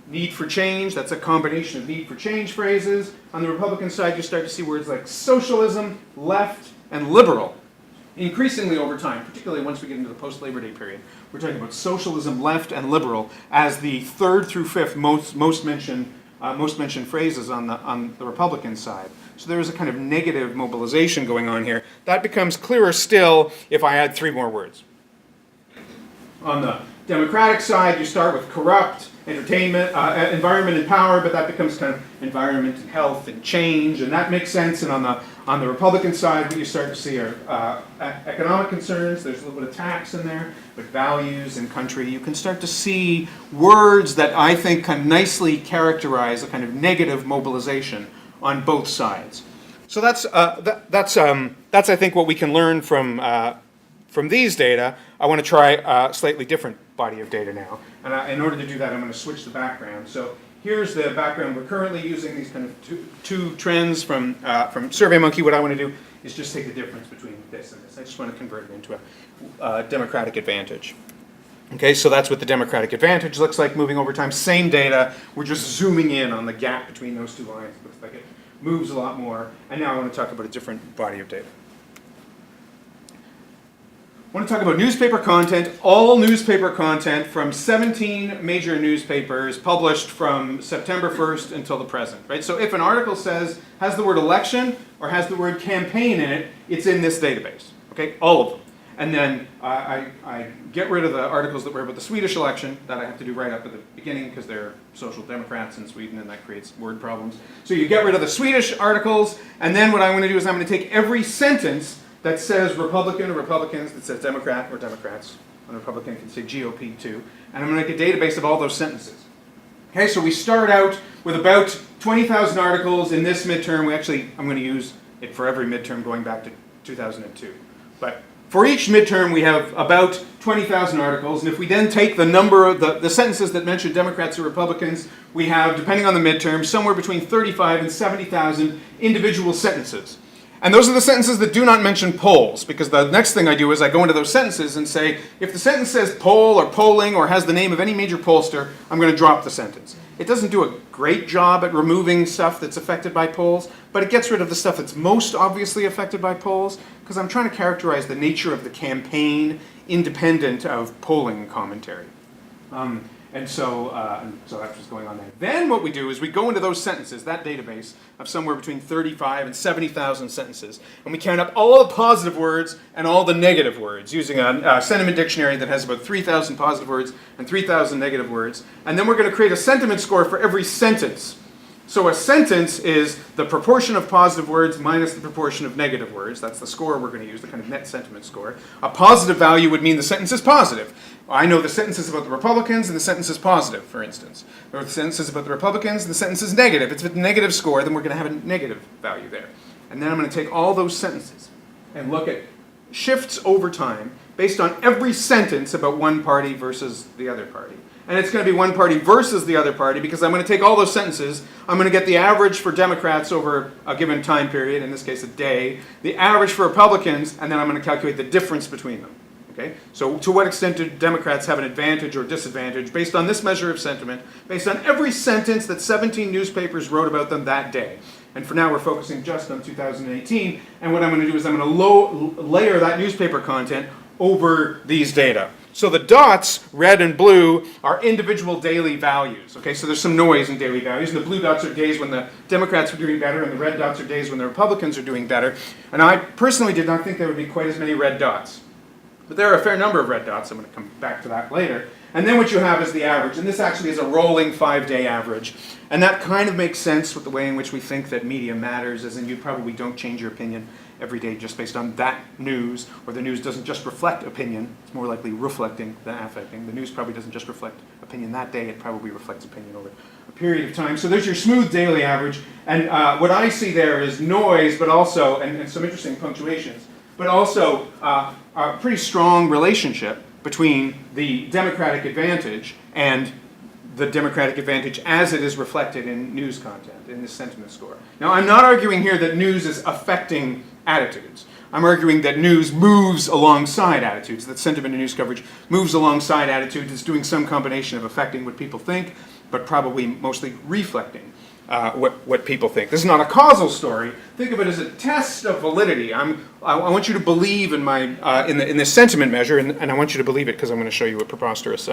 need for change. That's a combination of need for change phrases. On the Republican side, you start to see words like socialism, left, and liberal. Increasingly over time, particularly once we get into the post-Labor Day period, we're talking about socialism, left, and liberal as the third through fifth most mentioned phrases on the Republican side. So there is a kind of negative mobilization going on here. That becomes clearer still if I add three more words. On the Democratic side, you start with corrupt, entertainment, environment and power, but that becomes kind of environment and health and change, and that makes sense. And on the Republican side, what you start to see are economic concerns. There's a little bit of tax in there, but values and country. You can start to see words that I think can nicely characterize a kind of negative mobilization on both sides. So that's I think what we can learn from these data. I want to try a slightly different body of data now. And in order to do that, I'm going to switch the background. So here's the background we're currently using, these kind of two trends from SurveyMonkey. What I want to do is just take the difference between this and this. I just want to convert it into a Democratic advantage. Okay, so that's what the Democratic advantage looks like moving over time. Same data, we're just zooming in on the gap between those two lines. It looks like it moves a lot more. And now I want to talk about a different body of data. I want to talk about newspaper content, all newspaper content from 17 major newspapers published from September 1st until the present, right? So if an article has the word election or has the word campaign in it, it's in this database, okay? All of them. And then I get rid of the articles that were about the Swedish election that I have to do right up at the beginning because they're social democrats in Sweden and that creates word problems. So you get rid of the Swedish articles, and then what I'm going to do is I'm going to take every sentence that says Republican or Republicans, that says Democrat or Democrats, and a Republican can say GOP too, and I'm going to make a database of all those sentences. Okay, so we start out with about 20,000 articles in this midterm. I'm going to use it for every midterm going back to 2002. But for each midterm, we have about 20,000 articles, and if we then take the number of the sentences that mention Democrats or Republicans, we have, depending on the midterm, somewhere between 35 and 70,000 individual sentences. And those are the sentences that do not mention polls, because the next thing I do is I go into those sentences and say, if the sentence says poll or polling or has the name of any major pollster, I'm going to drop the sentence. It doesn't do a great job at removing stuff that's affected by polls, but it gets rid of the stuff that's most obviously affected by polls, because I'm trying to characterize the nature of the campaign independent of polling commentary. And so that's what's going on there. Then what we do is we go into those sentences, that database of somewhere between 35 and 70,000 sentences, and we count up all the positive words and all the negative words using a sentiment dictionary that has about 3,000 positive words and 3,000 negative words. And then we're going to create a sentiment score for every sentence. So a sentence is the proportion of positive words minus the proportion of negative words. That's the score we're going to use, the kind of net sentiment score. A positive value would mean the sentence is positive. I know the sentence is about the Republicans and the sentence is positive, for instance. Or the sentence is about the Republicans and the sentence is negative. If it's a negative score, then we're going to have a negative value there. And then I'm going to take all those sentences and look at shifts over time based on every sentence about one party versus the other party. And it's going to be one party versus the other party because I'm going to take all those sentences, I'm going to get the average for Democrats over a given time period, in this case a day, the average for Republicans, and then I'm going to calculate the difference between them. Okay? So to what extent do Democrats have an advantage or disadvantage based on this measure of sentiment, based on every sentence that 17 newspapers wrote about them that day. And for now we're focusing just on 2018, and what I'm going to do is I'm going to layer that newspaper content over these data. So the dots, red and blue, are individual daily values. Okay, so there's some noise in daily values. And the blue dots are days when the Democrats are doing better, and the red dots are days when the Republicans are doing better. And I personally did not think there would be quite as many red dots. But there are a fair number of red dots. I'm going to come back to that later. And then what you have is the average. And this actually is a rolling 5-day average. And that kind of makes sense with the way in which we think that media matters, as in you probably don't change your opinion every day just based on that news, or the news doesn't just reflect opinion, it's more likely reflecting than affecting. The news probably doesn't just reflect opinion that day, it probably reflects opinion over a period of time. So there's your smooth daily average, and what I see there is noise, but also, and some interesting punctuations, but also a pretty strong relationship between the Democratic advantage and the Democratic advantage as it is reflected in news content, in the sentiment score. Now, I'm not arguing here that news is affecting attitudes. I'm arguing that news moves alongside attitudes, that sentiment and news coverage moves alongside attitudes. It's doing some combination of affecting what people think, but probably mostly reflecting what people think. This is not a causal story. Think of it as a test of validity. I want you to believe in my in this sentiment measure, and I want you to believe it because I'm going to show you a preposterous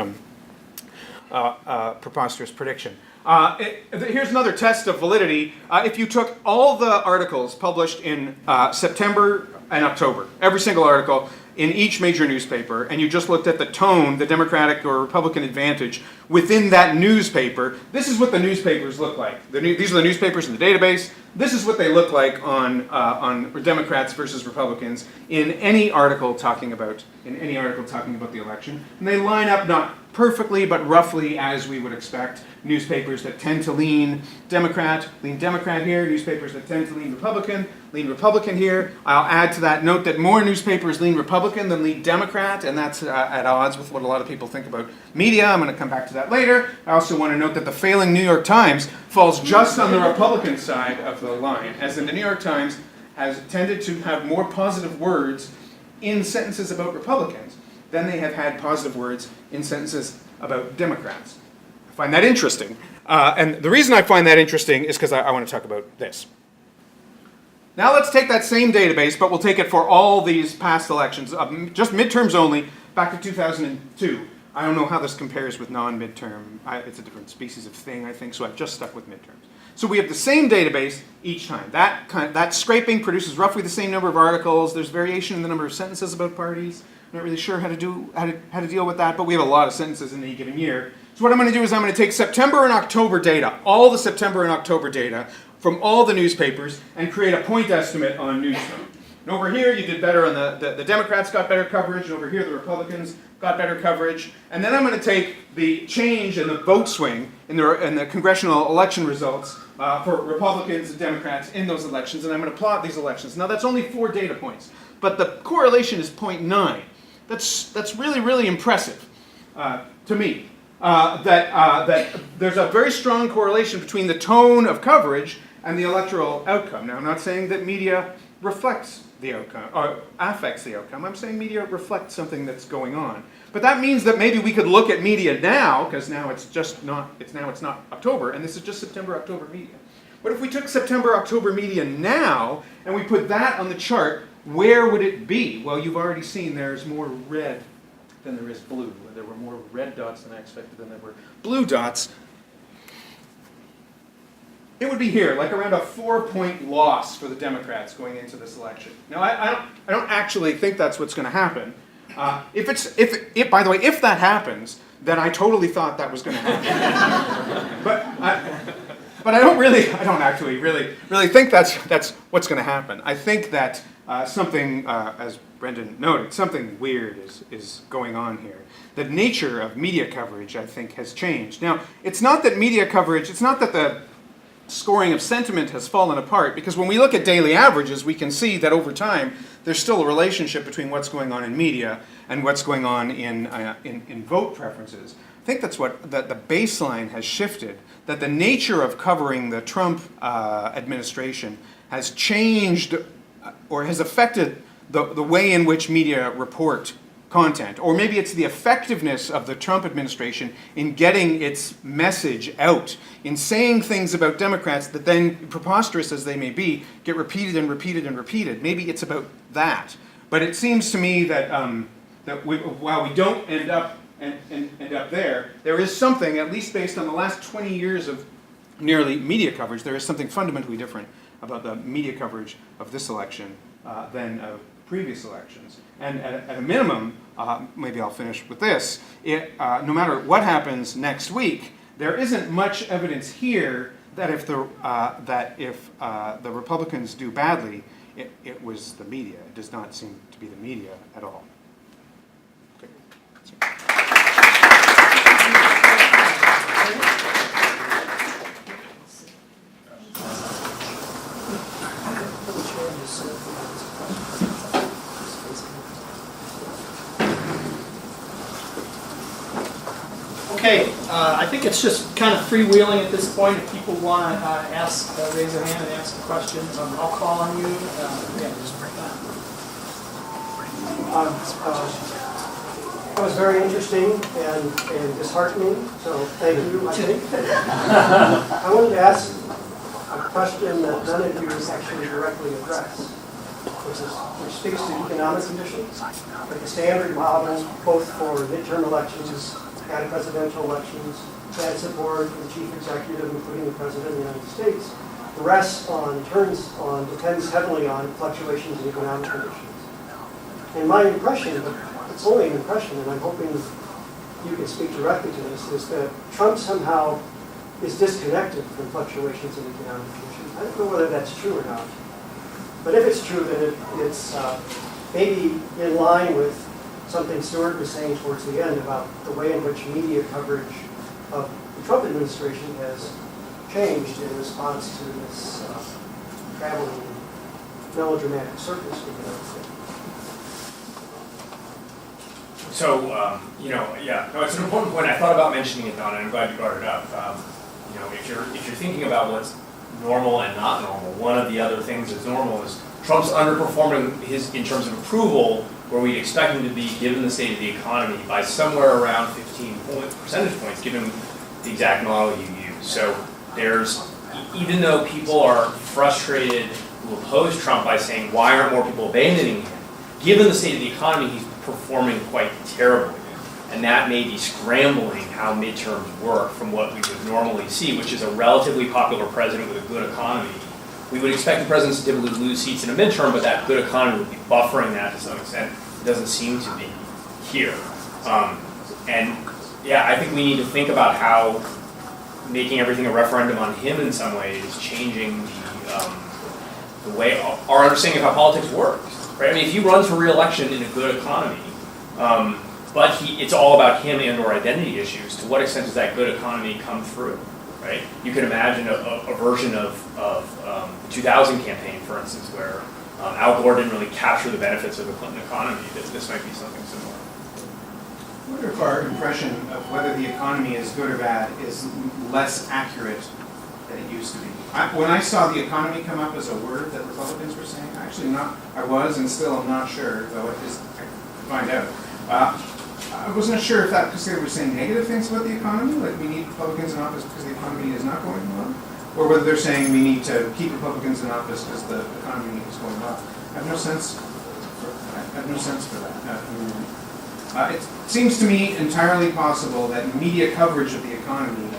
prediction. Here's another test of validity. If you took all the articles published in September and October, every single article in each major newspaper, and you just looked at the tone, the Democratic or Republican advantage within that newspaper, this is what the newspapers look like. These are the newspapers in the database. This is what they look like on Democrats versus Republicans in any article talking about the election, and they line up not perfectly, but roughly as we would expect. Newspapers that tend to lean Democrat here. Newspapers that tend to lean Republican here. I'll add to that note that more newspapers lean Republican than lean Democrat, and that's at odds with what a lot of people think about media. I'm going to come back to that later. I also want to note that the failing New York Times falls just on the Republican side of the line, as in the New York Times has tended to have more positive words in sentences about Republicans than they have had positive words in sentences about Democrats. I find that interesting. And the reason I find that interesting is because I want to talk about this. Now let's take that same database, but we'll take it for all these past elections, just midterms only, back to 2002. I don't know how this compares with non-midterm. It's a different species of thing, I think, so I've just stuck with midterms. So we have the same database each time. That scraping produces roughly the same number of articles. There's variation in the number of sentences about parties. I'm not really sure how to deal with that, but we have a lot of sentences in any given year. So what I'm going to do is I'm going to take September and October data, all the September and October data from all the newspapers, and create a point estimate on news tone. And over here, you did better on the Democrats got better coverage, and over here, the Republicans got better coverage. And then I'm going to take the change in the vote swing in the congressional election results for Republicans and Democrats in those elections, and I'm going to plot these elections. Now, that's only 4 data points, but the correlation is 0.9. That's really, really impressive to me. That there's a very strong correlation between the tone of coverage and the electoral outcome. Now, I'm not saying that media reflects the outcome or affects the outcome. I'm saying media reflects something that's going on. But that means that maybe we could look at media now, because now it's not October, and this is just September, October media. But if we took September, October media now, and we put that on the chart, where would it be? Well, you've already seen there's more red than there is blue. There were more red dots than I expected than there were blue dots. It would be here, like around a 4-point loss for the Democrats going into this election. Now, I don't actually think that's what's going to happen. By the way, if that happens, then I totally thought that was going to happen. But I don't actually really think that's what's going to happen. I think that something, as Brendan noted, something weird is going on here. The nature of media coverage, I think, has changed. Now, it's not that the scoring of sentiment has fallen apart, because when we look at daily averages, we can see that over time, there's still a relationship between what's going on in media and what's going on in vote preferences. I think that's what the baseline has shifted, that the nature of covering the Trump administration has changed or has affected the way in which media report content. Or maybe it's the effectiveness of the Trump administration in getting its message out, in saying things about Democrats that then, preposterous as they may be, get repeated and repeated and repeated. Maybe it's about that. But it seems to me that, while we don't end up there is something, at least based on the last 20 years of nearly media coverage, there is something fundamentally different about the media coverage of this election than of previous elections. And at a minimum, maybe I'll finish with this, no matter what happens next week, there isn't much evidence here that if the Republicans do badly, it was the media. It does not seem to be the media at all. Okay. Okay, I think it's just kind of freewheeling at this point. If people want to ask, raise their hand and ask a question, I'll call on you. Yeah, just bring that. That was very interesting and disheartening, so thank you, I think. I wanted to ask a question that none of you actually directly addressed, which speaks to economic conditions, like the standard model, both for midterm elections and presidential elections, that support the chief executive, including the president of the United States, depends heavily on fluctuations in economic conditions. And my impression, but it's only an impression, and I'm hoping you can speak directly to this, is that Trump somehow is disconnected from fluctuations in economic conditions. I don't know whether that's true or not. But if it's true, then it's maybe in line with something Stuart was saying towards the end about the way in which media coverage of the Trump administration has changed in response to this traveling melodramatic circus we've been able to. So, yeah, no, it's an important point. I thought about mentioning it, Don, and I'm glad you brought it up. If you're thinking about what's normal and not normal, one of the other things that's normal is Trump's underperforming in terms of approval, where we'd expect him to be, given the state of the economy, by somewhere around 15 percentage points, given the exact model you use. So even though people are frustrated who oppose Trump by saying, why aren't more people abandoning him? Given the state of the economy, he's performing quite terribly. And that may be scrambling how midterms work from what we would normally see, which is a relatively popular president with a good economy. We would expect the president to typically lose seats in a midterm, but that good economy would be buffering that to some extent. It doesn't seem to be here. And yeah, I think we need to think about how making everything a referendum on him in some way is changing the way our understanding of how politics works. Right? I mean, if he runs for re-election in a good economy, but it's all about him and/or identity issues, to what extent does that good economy come through? Right? You can imagine a version of the 2000 campaign, for instance, where Al Gore didn't really capture the benefits of the Clinton economy. This might be something similar. I wonder if our impression of whether the economy is good or bad is less accurate than it used to be. When I saw the economy come up as a word that Republicans were saying, I was and still am not sure, though it is, I can find out. I wasn't sure if that because they were saying negative things about the economy, like we need Republicans in office because the economy is not going well, or whether they're saying we need to keep Republicans in office because the economy is going well. I have no sense for that. It seems to me entirely possible that media coverage of the economy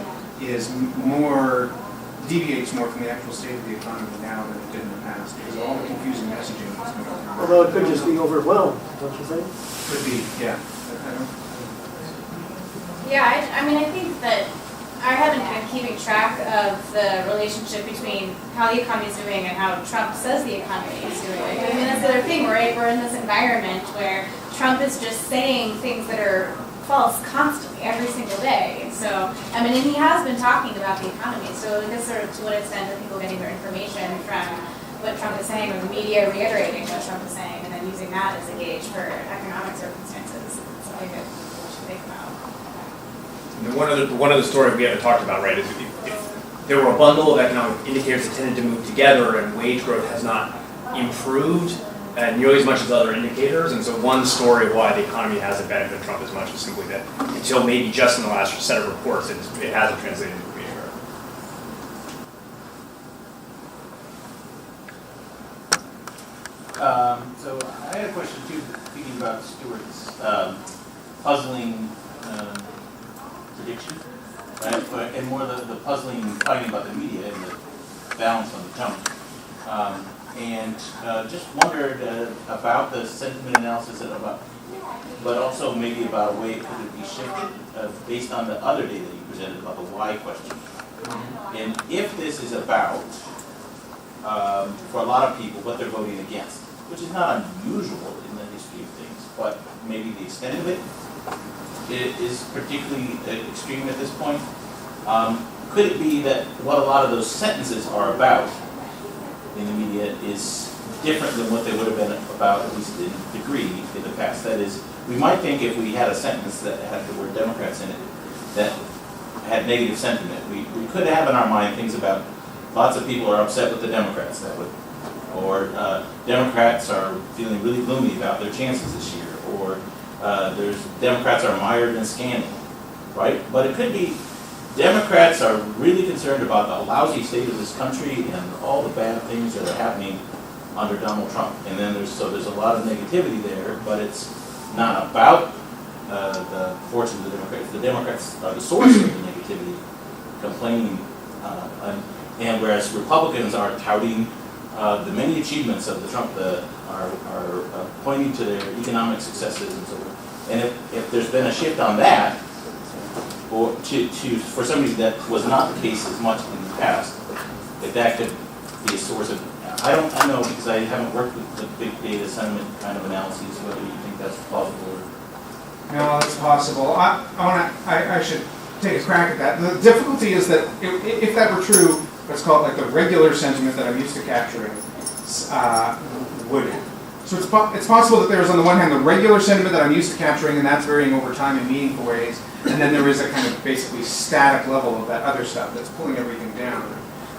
deviates more from the actual state of the economy now than it did in the past, because of all the confusing messaging that's going on. Although it could just be overwhelmed, don't you think? Could be, yeah. Yeah, I think that I haven't been keeping track of the relationship between how the economy is doing and how Trump says the economy is doing. I mean, that's the other thing, right? We're in this environment where Trump is just saying things that are false constantly, every single day. So, and he has been talking about the economy. So I guess sort of to what extent are people getting their information from what Trump is saying, or the media reiterating what Trump is saying, and then using that as a gauge for economic circumstances? It's something that we should think about. One of the stories we haven't talked about, right, is if there were a bundle of economic indicators that tended to move together and wage growth has not improved nearly as much as other indicators, and so one story of why the economy hasn't benefited Trump as much is simply that until maybe just in the last set of reports, it hasn't translated into wage growth. So I had a question too, thinking about Stuart's puzzling prediction, right? And more the puzzling finding about the media and the balance on the tone. And just wondered about the sentiment analysis but also maybe about a way could it be shifted based on the other data you presented about the why question. And if this is about for a lot of people, what they're voting against, which is not unusual in the history of things, but maybe the extent of it is particularly extreme at this point. Could it be that what a lot of those sentences are about in the media is different than what they would have been about, at least in degree, in the past? That is, we might think if we had a sentence that had the word Democrats in it that had negative sentiment, we could have in our mind things about lots of people are upset with the Democrats, that would, or Democrats are feeling really gloomy about their chances this year, or there's Democrats are mired in scandal, right? But it could be Democrats are really concerned about the lousy state of this country and all the bad things that are happening under Donald Trump. And then there's a lot of negativity there, but it's not about the fortunes of the Democrats. The Democrats are the source of the negativity, complaining, and whereas Republicans are touting the many achievements of the Trump, are pointing to their economic successes and so forth. And if there's been a shift on that, or for somebody that was not the case as much in the past, if that could be a source of, I don't know because I haven't worked with the big data sentiment kind of analyses, whether you think that's plausible or. No, it's possible. I should take a crack at that. The difficulty is that if that were true, let's call it like the regular sentiment that I'm used to capturing, would. So it's possible that there is on the one hand the regular sentiment that I'm used to capturing, and that's varying over time in meaningful ways, and then there is a kind of basically static level of that other stuff that's pulling everything down.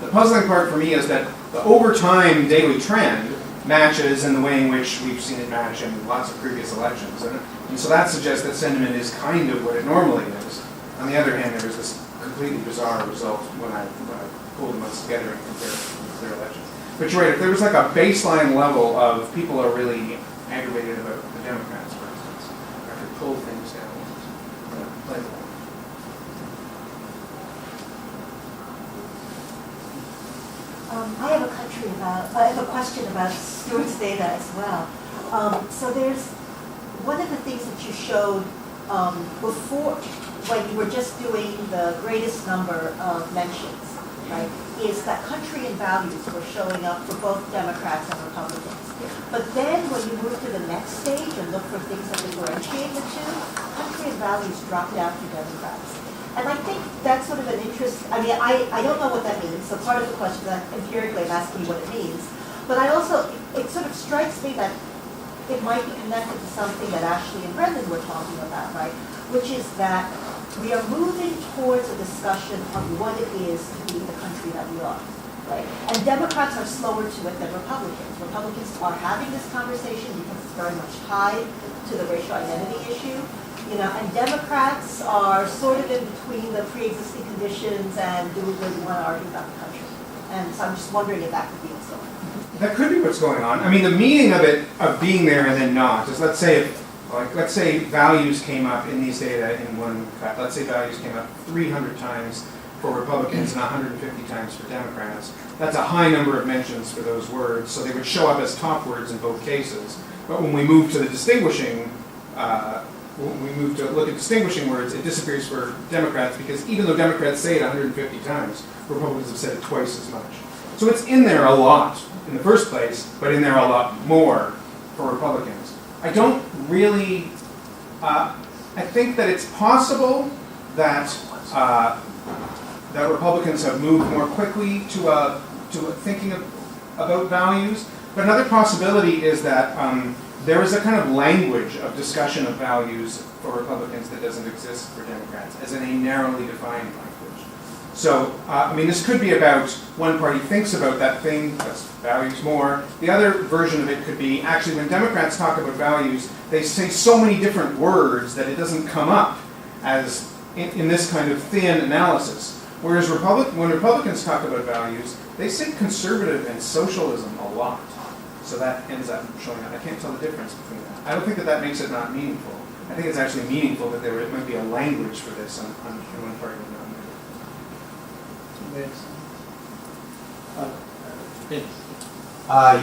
The puzzling part for me is that the over time daily trend matches in the way in which we've seen it match in lots of previous elections. And so that suggests that sentiment is kind of what it normally is. On the other hand, there is this completely bizarre result when I pull the months together and compare their elections. But you're right, if there was like a baseline level of people are really aggravated about the Democrats, for instance, I could pull things down. I have a question about Stewart's data as well. So there's one of the things that you showed before, when you were just doing the greatest number of mentions, right, is that country and values were showing up for both Democrats and Republicans. But then when you move to the next stage and look for things that differentiate the two, country and values dropped out for Democrats. And I think that's sort of an interest, I mean, I don't know what that means, so part of the question that empirically I'm asking you what it means, but I also, it sort of strikes me that it might be connected to something that Ashley and Brendan were talking about, right? Which is that we are moving towards a discussion of what it is to be the country that we are, right? And Democrats are slower to it than Republicans. Republicans are having this conversation because it's very much tied to the racial identity issue. You know, and Democrats are sort of in between the pre-existing conditions and do we really want to argue about the country? And so I'm just wondering if that could be what's going on. That could be what's going on. I mean, the meaning of it, of being there and then not, is let's say values came up in these data in one cut. Let's say values came up 300 times for Republicans and 150 times for Democrats. That's a high number of mentions for those words, so they would show up as top words in both cases. But when we move to the distinguishing, when we move to look at distinguishing words, it disappears for Democrats because even though Democrats say it 150 times, Republicans have said it twice as much. So it's in there a lot in the first place, but in there a lot more for Republicans. I don't really, I think that it's possible that that Republicans have moved more quickly to thinking about values, but another possibility is that there is a kind of language of discussion of values for Republicans that doesn't exist for Democrats, as in a narrowly defined language. So, I mean, this could be about one party thinks about that thing, that's values more. The other version of it could be, actually, when Democrats talk about values, they say so many different words that it doesn't come up as in this kind of thin analysis. Whereas when Republicans talk about values, they say conservative and socialism a lot. So that ends up showing up. I can't tell the difference between that. I don't think that makes it not meaningful. I think it's actually meaningful that there might be a language for this on one part of the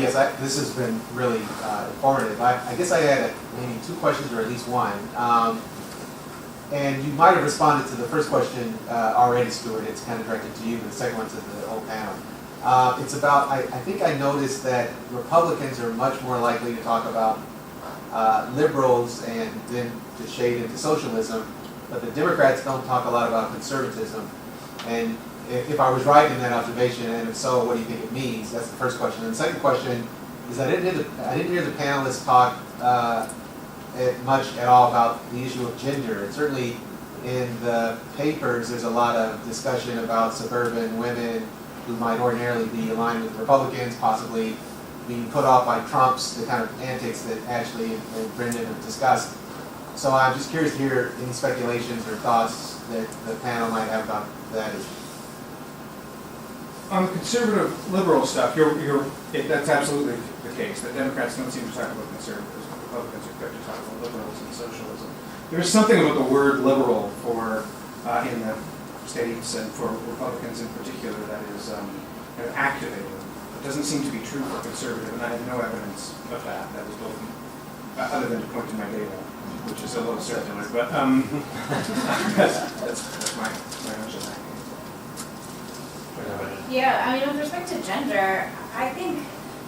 Yes, this has been really informative. I guess I had maybe two questions, or at least one. And you might have responded to the first question already, Stuart. It's kind of directed to you, but the second one to the whole panel. It's about, I think I noticed that Republicans are much more likely to talk about liberals and then to shade into socialism, but the Democrats don't talk a lot about conservatism. And if I was right in that observation, and if so, what do you think it means? That's the first question. And the second question is I didn't hear the panelists talk much at all about the issue of gender. And certainly in the papers, there's a lot of discussion about suburban women who might ordinarily be aligned with Republicans, possibly being put off by Trump's, the kind of antics that Ashley and Brendan have discussed. So I'm just curious to hear any speculations or thoughts that the panel might have about that issue. On the conservative liberal stuff, that's absolutely the case. The Democrats don't seem to talk about conservatives, but Republicans are quick to talk about liberals and socialism. There's something about the word liberal for in the states and for Republicans in particular that is kind of activating. It doesn't seem to be true for conservative, and I have no evidence of that. That was both, other than to point to my data, which is a little circular, but that's my hunch of that. Yeah, I mean, with respect to gender, I think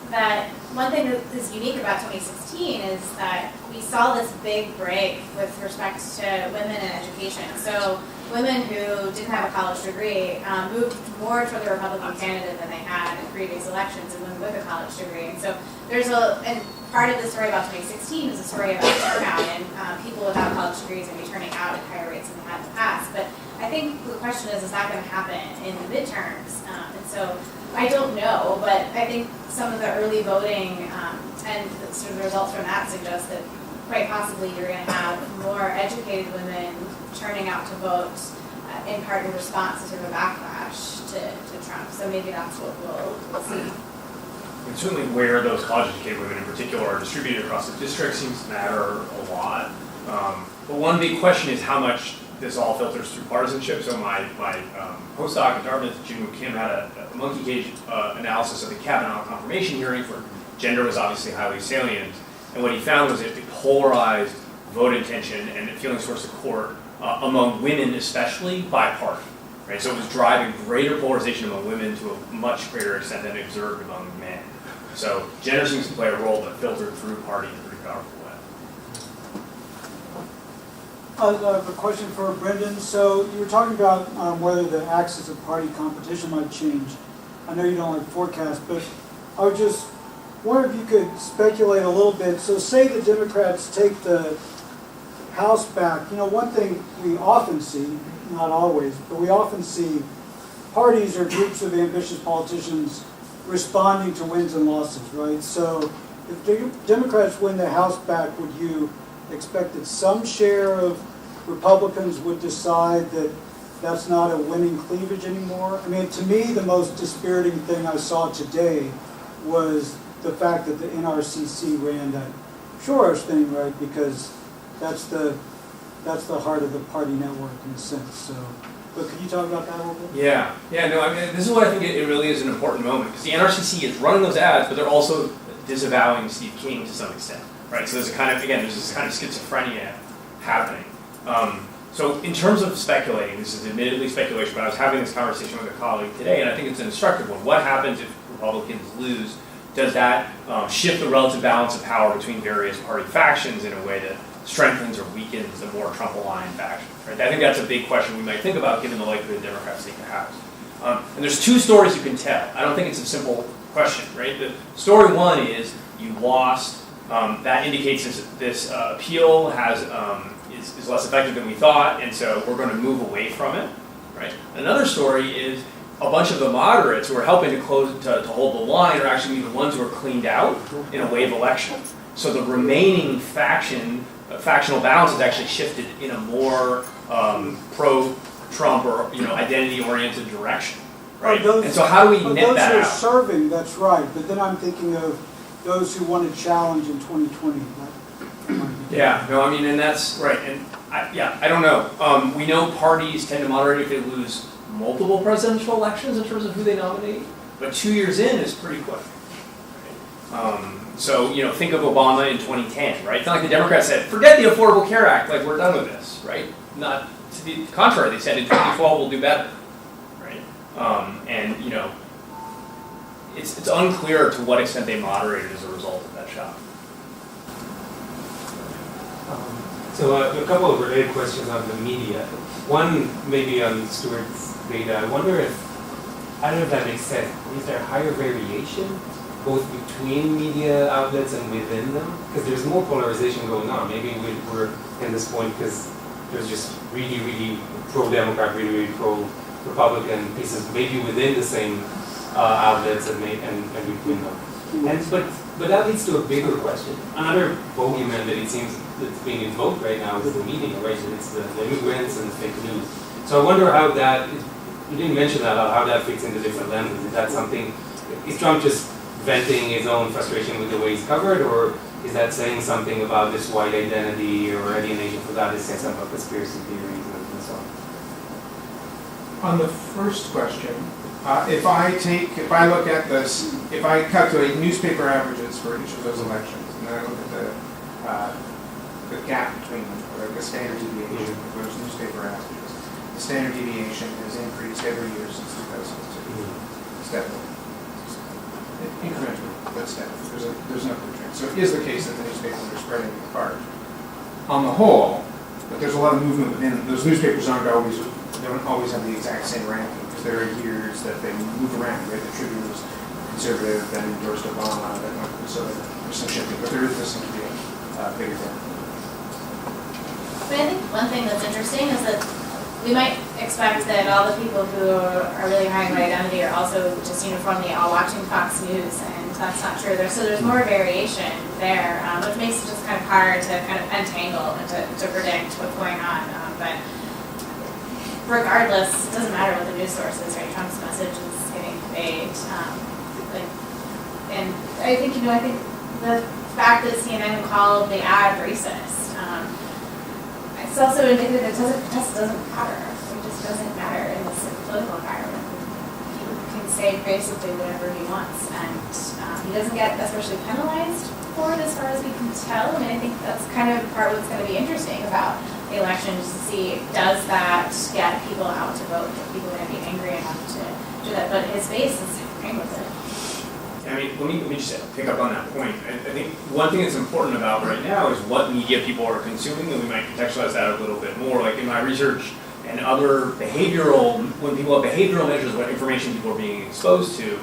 that one thing that is unique about 2016 is that we saw this big break with respect to women in education. So women who didn't have a college degree moved more toward the Republican candidate than they had in previous elections, and women with a college degree. And so and part of the story about 2016 is a story about turnout, and people without college degrees are turning out at higher rates than they had in the past. But I think the question is that going to happen in the midterms? And so I don't know, but I think some of the early voting and sort of the results from that suggest that quite possibly you're going to have more educated women turning out to vote in part in response to sort of a backlash to Trump. So maybe that's what we'll see. And certainly where those college-educated women in particular are distributed across the district seems to matter a lot. But one big question is how much this all filters through partisanship. So my postdoc at Dartmouth, June Kim, had a monkey cage analysis of the Kavanaugh confirmation hearing where gender was obviously highly salient. And what he found was it polarized vote intention and feelings towards support among women, especially by party. Right? So it was driving greater polarization among women to a much greater extent than observed among men. So gender seems to play a role, but filtered through party in a pretty powerful way. I have a question for Brendan. So you were talking about whether the axis of party competition might change. I know you don't like forecasts, but I would just wonder if you could speculate a little bit. So say the Democrats take the House back. You know, one thing we often see, not always, but we often see parties or groups of ambitious politicians responding to wins and losses, right? So if the Democrats win the House back, would you expect that some share of Republicans would decide that that's not a winning cleavage anymore? I mean, to me, the most dispiriting thing I saw today was the fact that the NRCC ran that Soros thing, right? Because that's the heart of the party network in a sense. So, but could you talk about that a little bit? Yeah, no, I mean, this is what I think it really is an important moment, because the NRCC is running those ads, but they're also disavowing Steve King to some extent, right? So there's this kind of schizophrenia happening. So in terms of speculating, this is admittedly speculation, but I was having this conversation with a colleague today, and I think it's an instructive one. What happens if Republicans lose? Does that shift the relative balance of power between various party factions in a way that strengthens or weakens the more Trump-aligned factions? Right? I think that's a big question we might think about given the likelihood Democrats take the House. And there's two stories you can tell. I don't think it's a simple question, right? The story one is you lost. That indicates this appeal is less effective than we thought, and so we're going to move away from it, right? Another story is a bunch of the moderates who are helping to hold the line are actually the ones who are cleaned out in a wave election. So the remaining factional balance has actually shifted in a more pro-Trump or identity-oriented direction, right? And so how do we net that out? Those who are serving, that's right. But then I'm thinking of those who want to challenge in 2020. Yeah, no, I mean, and that's right. And I don't know. We know parties tend to moderate if they lose multiple presidential elections in terms of who they nominate, but 2 years in is pretty quick. Right? So, think of Obama in 2010, right? It's not like the Democrats said, forget the Affordable Care Act, like we're done with this, right? Not to the contrary, they said in 2012 we'll do better, right? And, it's unclear to what extent they moderated as a result of that shock. So a couple of related questions on the media. One maybe on Stuart's data. I wonder if, I don't know if that makes sense. Is there higher variation both between media outlets and within them? Because there's more polarization going on. Maybe we're in this point because there's just really, really pro-Democrat, really, really pro-Republican pieces, maybe within the same outlets and between them. But that leads to a bigger question. Another bogeyman that it seems that's being invoked right now is the media, right? It's the immigrants and the fake news. So I wonder how that, you didn't mention that, how that fits into different lenses. Is that something, is Trump just venting his own frustration with the way he's covered, or is that saying something about this white identity or alienation for that? Is saying something about conspiracy theories and so on? On the first question, if I look at this, if I calculate newspaper averages for each of those elections, and then I look at the gap between them, or the standard deviation of those newspaper averages, the standard deviation has increased every year since 2002. Steadily. Incrementally, but steadily. There's no trend. So it is the case that the newspapers are spreading apart. On the whole, but there's a lot of movement within those newspapers. Don't always have the exact same ranking, because there are years that they move around, right? The Tribune was conservative, then endorsed Obama, so there's some shifting, but there seems to be a bigger difference. But I think one thing that's interesting is that we might expect that all the people who are really high in white identity are also just uniformly all watching Fox News, and that's not true. So there's more variation there, which makes it just kind of hard to kind of untangle and to predict what's going on. But regardless, it doesn't matter what the news source is, right? Trump's message is getting conveyed. And I think, I think the fact that CNN called the ad racist, it's also indicative that it just doesn't matter. It just doesn't matter in this political environment. He can say basically whatever he wants, and he doesn't get especially penalized for it as far as we can tell. I mean, I think that's kind of part of what's going to be interesting about the election, just to see, does that get people out to vote? Are people going to be angry enough to do that? But his base is fine with it. I mean, let me just pick up on that point. I think one thing that's important about right now is what media people are consuming, and we might contextualize that a little bit more. Like in my research and other behavioral, when people have behavioral measures, what information people are being exposed to,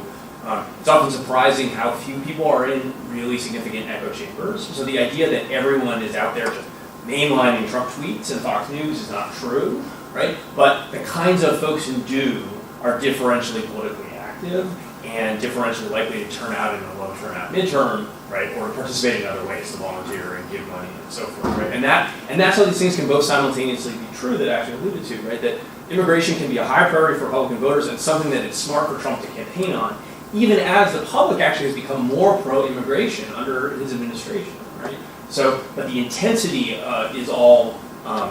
it's often surprising how few people are in really significant echo chambers. So the idea that everyone is out there just mainlining Trump tweets and Fox News is not true, right? But the kinds of folks who do are differentially politically active and differentially likely to turn out in a low turnout midterm, right, or to participate in other ways, to volunteer and give money and so forth, right? And that's how these things can both simultaneously be true that Ashley alluded to, right? That immigration can be a high priority for Republican voters and something that it's smart for Trump to campaign on, even as the public actually has become more pro-immigration under his administration, right? So, but the intensity is all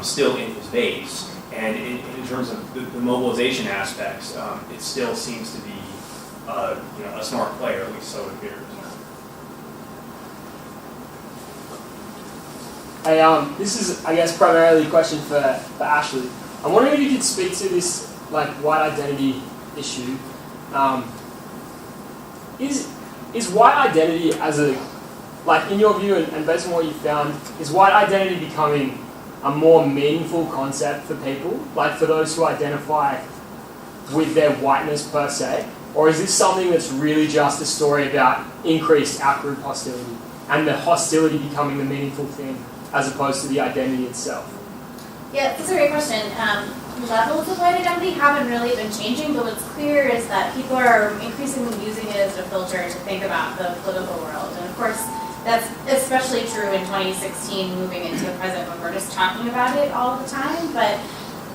still in his base, and in terms of the mobilization aspects, it still seems to be a smart player, at least so it appears. Hey, this is, I guess, primarily a question for Ashley. I'm wondering if you could speak to this, white identity issue. Is white identity in your view, and based on what you found, is white identity becoming a more meaningful concept for people, for those who identify with their whiteness per se? Or is this something that's really just a story about increased out-group hostility, and the hostility becoming the meaningful thing as opposed to the identity itself? Yeah, that's a great question. Levels of white identity haven't really been changing, but what's clear is that people are increasingly using it as a filter to think about the political world. And of course, that's especially true in 2016, moving into the present, when we're just talking about it all the time. But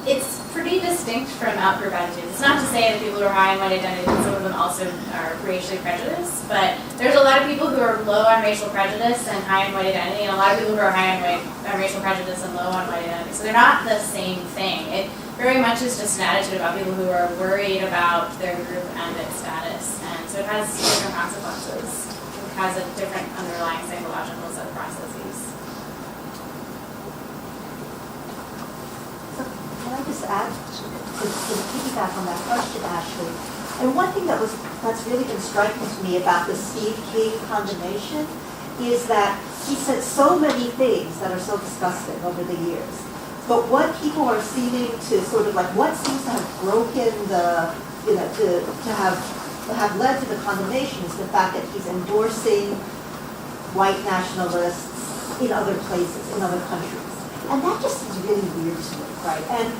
it's pretty distinct from out-group attitudes. It's not to say that people who are high in white identity, some of them also are racially prejudiced, but there's a lot of people who are low on racial prejudice and high in white identity, and a lot of people who are high on racial prejudice and low on white identity. So they're not the same thing. It very much is just an attitude about people who are worried about their group and its status. And so it has different consequences. It has a different underlying psychological set of processes. Can I just add, to piggyback on that question, Ashley, And one thing that's really been striking to me about the Steve King condemnation is that he said so many things that are so disgusting over the years. But what people are seeming to sort of like, what seems to have broken the, to have led to the condemnation is the fact that he's endorsing white nationalists in other places, in other countries. And that just seems really weird to me, right? And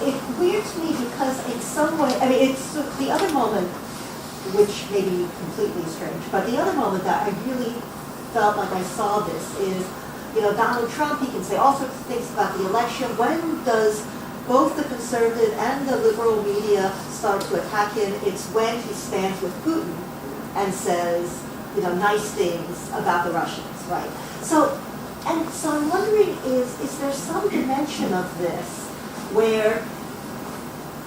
it's weird to me because in some way, I mean, it's the other moment, which may be completely strange, but the other moment that I really felt like I saw this is, Donald Trump, he can say all sorts of things about the election. When does both the conservative and the liberal media start to attack him? It's when he stands with Putin and says, nice things about the Russians, right? So I'm wondering, is there some dimension of this where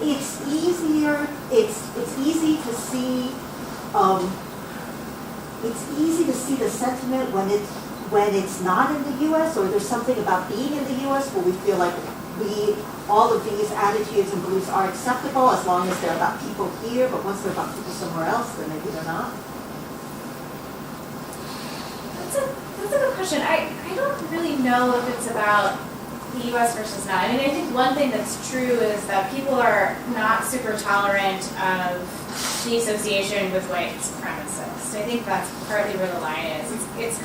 it's easier, it's easy to see, the sentiment when it's not in the U.S., or there's something about being in the U.S. where we feel like all of these attitudes and beliefs are acceptable as long as they're about people here, but once they're about people somewhere else, then maybe they're not? That's a good question. I don't really know if it's about the U.S. versus not. I mean, I think one thing that's true is that people are not super tolerant of the association with white supremacists. I think that's partly where the line is. It's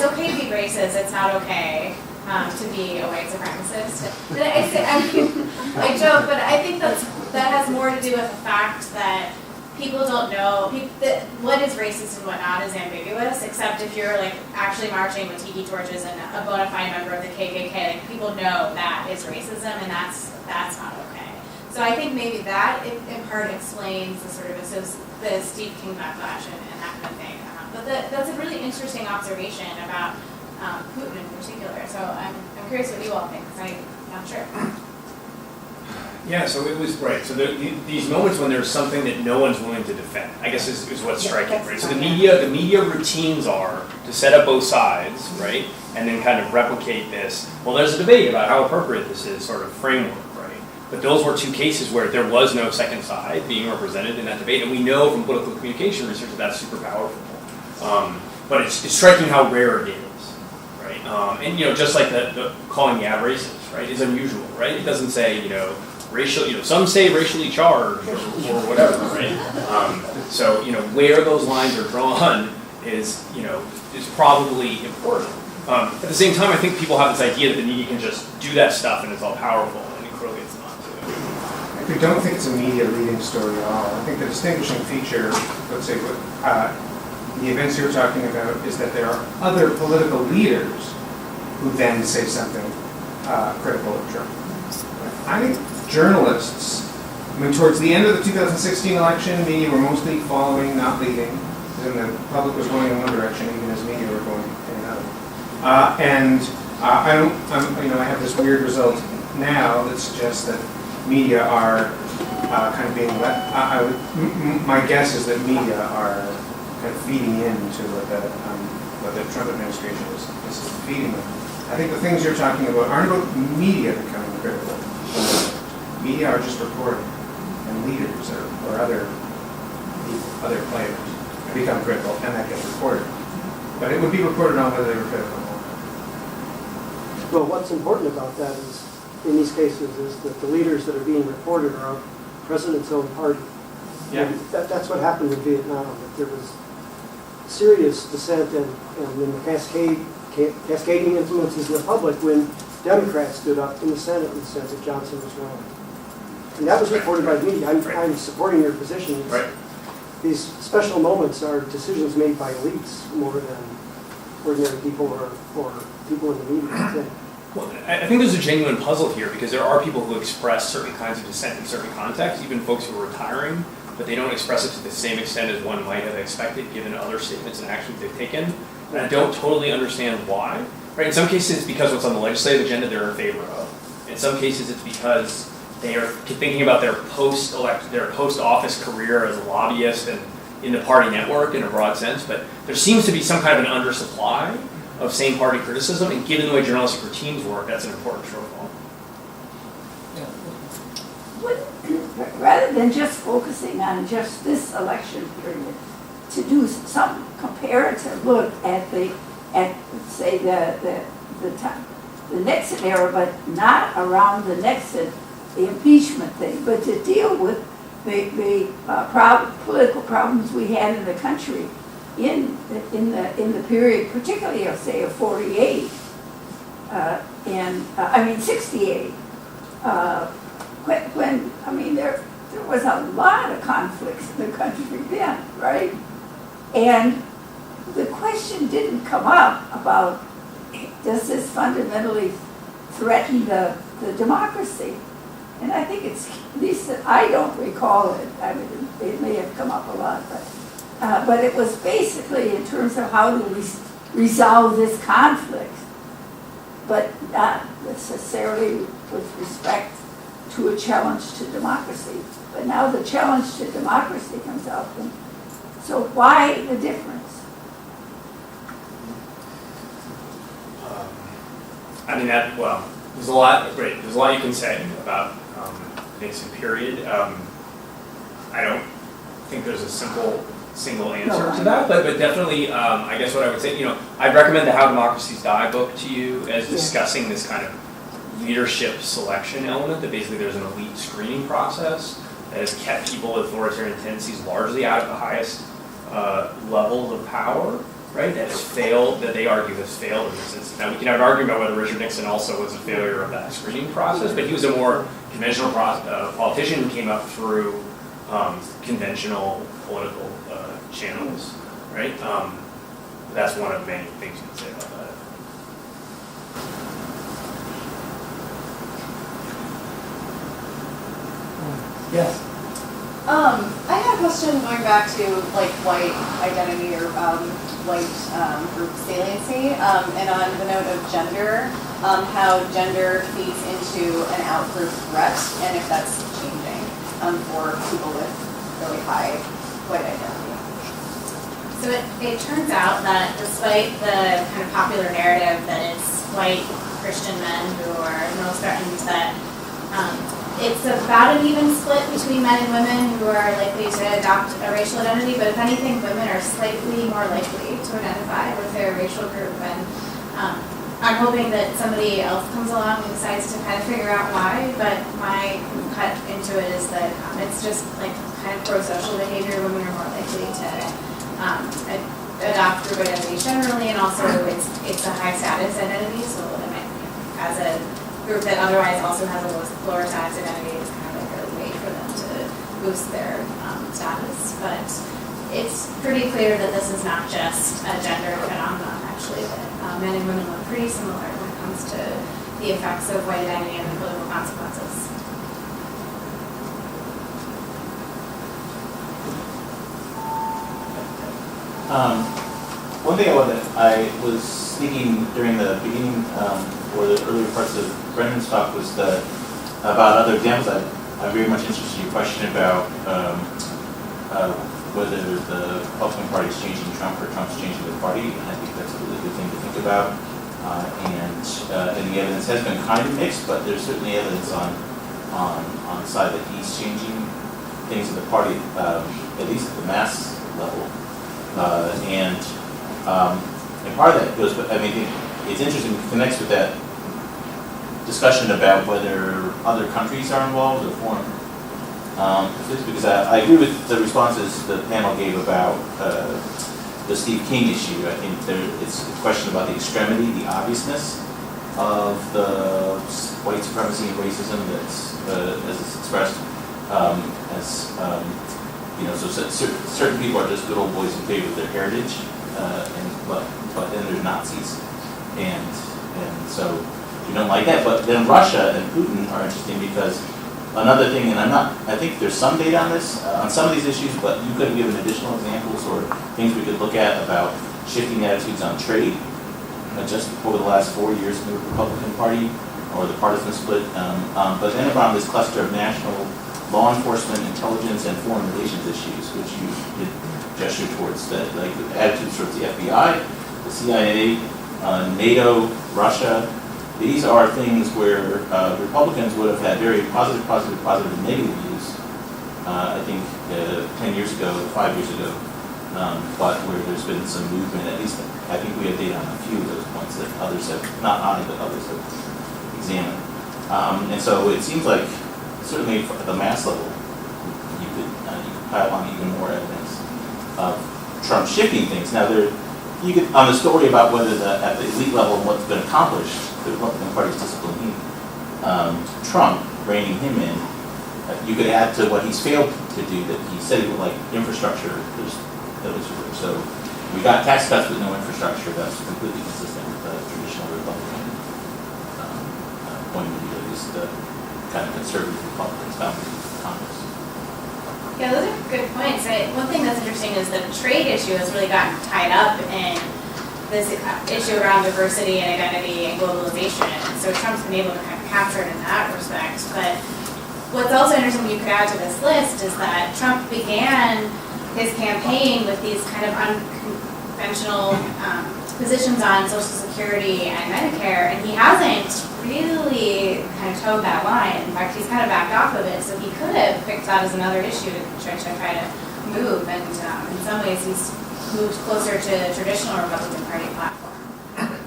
okay to be racist. It's not okay to be a white supremacist. But I joke, but I think that has more to do with the fact that people don't know that what is racist and what not is ambiguous, except if you're like actually marching with tiki torches and a bona fide member of the KKK, like people know that is racism and that's not okay. So I think maybe that in part explains the sort of the Steve King backlash and that kind of thing. But that's a really interesting observation about Putin in particular. So I'm curious what you all think, because I'm not sure. Yeah, so it was, right, so these moments when there's something that no one's willing to defend, I guess is what's striking, right? So the media routines are to set up both sides, right? And then kind of replicate this, well, there's a debate about how appropriate this is sort of framework, right? But those were two cases where there was no second side being represented in that debate, and we know from political communication research that that's super powerful. But it's striking how rare it is, right? And just like the calling the ad racist, right, is unusual, right? It doesn't say, racial, some say racially charged or whatever, right? So, where those lines are drawn is probably important. At the same time, I think people have this idea that the media can just do that stuff and it's all powerful, and clearly it's not. I don't think it's a media leading story at all. I think the distinguishing feature, let's say, the events you're talking about is that there are other political leaders who then say something critical of Trump. I think journalists, towards the end of the 2016 election, media were mostly following, not leading, and the public was going in one direction, even as media were going in another. I have this weird result now that suggests that media are kind of being let. My guess is that media are kind of feeding into what the Trump administration is feeding them. I think the things you're talking about aren't about media becoming critical. Media are just reporting, and leaders or other people, other players become critical, and that gets reported. But it would be reported on whether they were critical or not. Well, what's important about that is, in these cases, is that the leaders that are being reported are of the president's own party. Yeah. And that's what happened in Vietnam, that there was serious dissent and in the cascading influences in the public when Democrats stood up in the Senate and said that Johnson was wrong. And that was reported by the media. I'm supporting your position. Right. These special moments are decisions made by elites more than ordinary people or people in the media, I think. Well, I think there's a genuine puzzle here because there are people who express certain kinds of dissent in certain contexts, even folks who are retiring, but they don't express it to the same extent as one might have expected given other statements and actions they've taken. And I don't totally understand why. Right? In some cases, it's because what's on the legislative agenda they're in favor of. In some cases, it's because they are thinking about their post-office career as a lobbyist and in the party network in a broad sense. But there seems to be some kind of an undersupply of same party criticism, and given the way journalistic routines work, that's an important shortfall. rather than just focusing on just this election period, to do some comparative look at say the Nixon era, but not around the Nixon, the impeachment thing, but to deal with the political problems we had in the country in the period, particularly of say of 48 and 68. When I mean there was a lot of conflicts in the country then, right? And the question didn't come up about, does this fundamentally threaten the democracy? And I think it's, at least I don't recall it. I mean, it may have come up a lot, but it was basically in terms of how do we resolve this conflict, but not necessarily with respect to a challenge to democracy. But now the challenge to democracy comes up, and so why the difference? I mean, there's a lot, great, there's a lot you can say about the Nixon period. I don't think there's a single answer to that, but definitely, I guess what I would say, I'd recommend the How Democracies Die book to you as discussing this kind of leadership selection element, that basically there's an elite screening process that has kept people with authoritarian tendencies largely out of the highest levels of power, right? That has failed, that they argue has failed in this instance. Now, we can have an argument about whether Richard Nixon also was a failure of that screening process, but he was a more conventional politician who came up through conventional political channels, right? That's one of many things you can say about that. Yes. I had a question going back to like white identity or white group saliency, and on the note of gender, how gender feeds into an out-group threat, and if that's changing for people with really high white identity. So it turns out that despite the kind of popular narrative that it's white Christian men who are most threatened, that it's about an even split between men and women who are likely to adopt a racial identity, but if anything, women are slightly more likely to identify with their racial group. And I'm hoping that somebody else comes along and decides to kind of figure out why, but my cut into it is that it's just like kind of pro-social behavior. Women are more likely to adopt group identity generally, and also it's a high status identity, so as a group that otherwise also has a lower status identity, it's kind of like a way for them to boost their status. But it's pretty clear that this is not just a gender phenomenon, actually, that men and women look pretty similar when it comes to the effects of white identity and the political consequences. One thing I was thinking during the beginning or the earlier parts of Brendan's talk was about other examples. I'm very much interested in your question about whether the Republican Party is changing Trump or Trump's changing the party, and I think that's a really good thing to think about. And the evidence has been kind of mixed, but there's certainly evidence on the side that he's changing things in the party, at least at the mass level. And part of that goes, but I mean, it's interesting, it connects with that discussion about whether other countries are involved or foreign. Because I agree with the responses the panel gave about the Steve King issue. I think it's a question about the extremity, the obviousness of the white supremacy and racism that's as it's expressed so certain people are just good old boys in favor of their heritage, but then there's Nazis, and so you don't like that. But then Russia and Putin are interesting because another thing, and I think there's some data on this, on some of these issues, but you could have given additional examples or things we could look at about shifting attitudes on trade, just over the last 4 years in the Republican Party, or the partisan split, but then around this cluster of national law enforcement, intelligence, and foreign relations issues, which you did gesture towards, that, like the attitudes towards the FBI, the CIA, NATO, Russia. These are things where Republicans would have had very positive, and negative views, I think 10 years ago, 5 years ago, but where there's been some movement, at least I think we have data on a few of those points that others have, not on it, but others have examined. And so it seems like, certainly at the mass level, you could pile on even more evidence of Trump shifting things. Now, you could, on the story about whether at the elite level what's been accomplished, the Republican Party's disciplining Trump, reining him in, you could add to what he's failed to do that he said he would like infrastructure. So we got tax cuts with no infrastructure. That's completely consistent with the traditional Republican point of view, at least the kind of conservative Republicans found in Congress. Yeah, those are good points. One thing that's interesting is the trade issue has really gotten tied up in this issue around diversity and identity and globalization. So Trump's been able to kind of capture it in that respect. But what's also interesting you could add to this list is that Trump began his campaign with these kind of unconventional positions on Social Security and Medicare, and he hasn't really kind of towed that line. In fact, he's kind of backed off of it, so he could have picked that as another issue to try to move, and in some ways he's moved closer to the traditional Republican Party platform.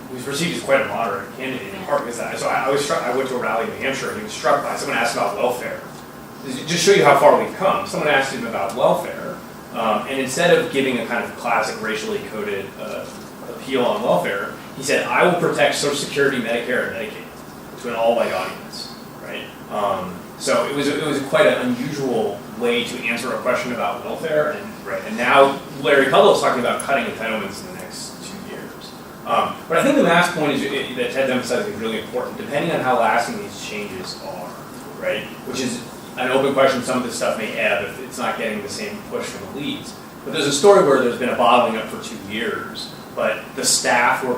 He was perceived as quite a moderate candidate in part because of that. So I was struck, I went to a rally in New Hampshire and he was struck by, someone asked about welfare. Just show you how far we've come. Someone asked him about welfare, and instead of giving a kind of classic racially coded appeal on welfare, he said, I will protect Social Security, Medicare, and Medicaid to an all-white audience, right? So it was quite an unusual way to answer a question about welfare, and now Larry Kudlow is talking about cutting entitlements in the next 2 years. But I think the last point that Ted's emphasizing is really important, depending on how lasting these changes are, right? Which is an open question. Some of this stuff may ebb if it's not getting the same push from the leads. But there's a story where there's been a bottling up for 2 years, but the staff who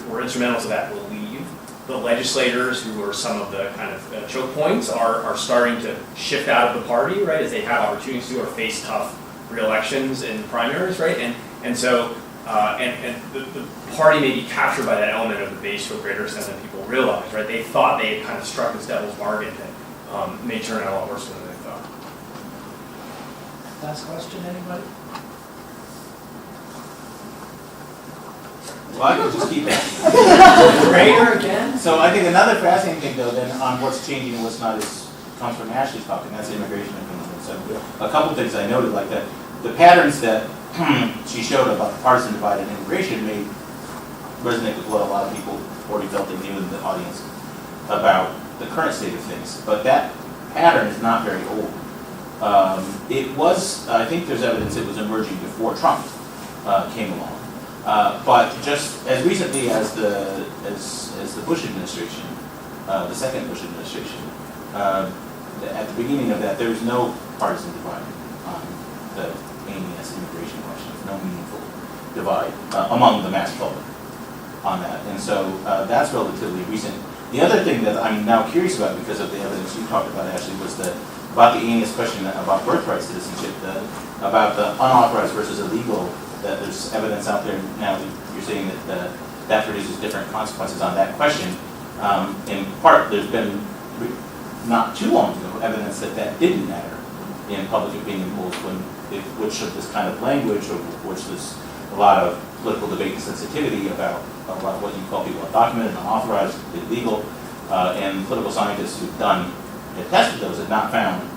were instrumental to that will leave. The legislators who were some of the kind of choke points are starting to shift out of the party, right, as they have opportunities to or face tough re-elections in primaries, right? And so the party may be captured by that element of the base to a greater extent than people realize, right? They thought they had kind of struck this devil's bargain that may turn out a lot worse than they thought. Last question, anybody? Well, I can just keep asking. Greater again? So I think another fascinating thing, though, then on what's changing and what's not comes from Ashley's talk, and that's immigration and criminal. So a couple things I noted, like that the patterns that she showed about the partisan divide in immigration may resonate with what a lot of people already felt they knew in the audience about the current state of things. But that pattern is not very old. It was, I think there's evidence it was emerging before Trump came along. But just as recently as the Bush administration, the second Bush administration, at the beginning of that, there was no partisan divide on the ANS immigration question, no meaningful divide among the mass public on that. And so that's relatively recent. The other thing that I'm now curious about, because of the evidence you talked about, Ashley, was about the ANS question about birthright citizenship, about the unauthorized versus illegal, that there's evidence out there now that you're saying that that produces different consequences on that question. In part, there's been not too long ago evidence that didn't matter in public opinion polls which of this kind of language, or which there's a lot of political debate and sensitivity about what you call people undocumented, unauthorized, illegal, and political scientists who've tested those have not found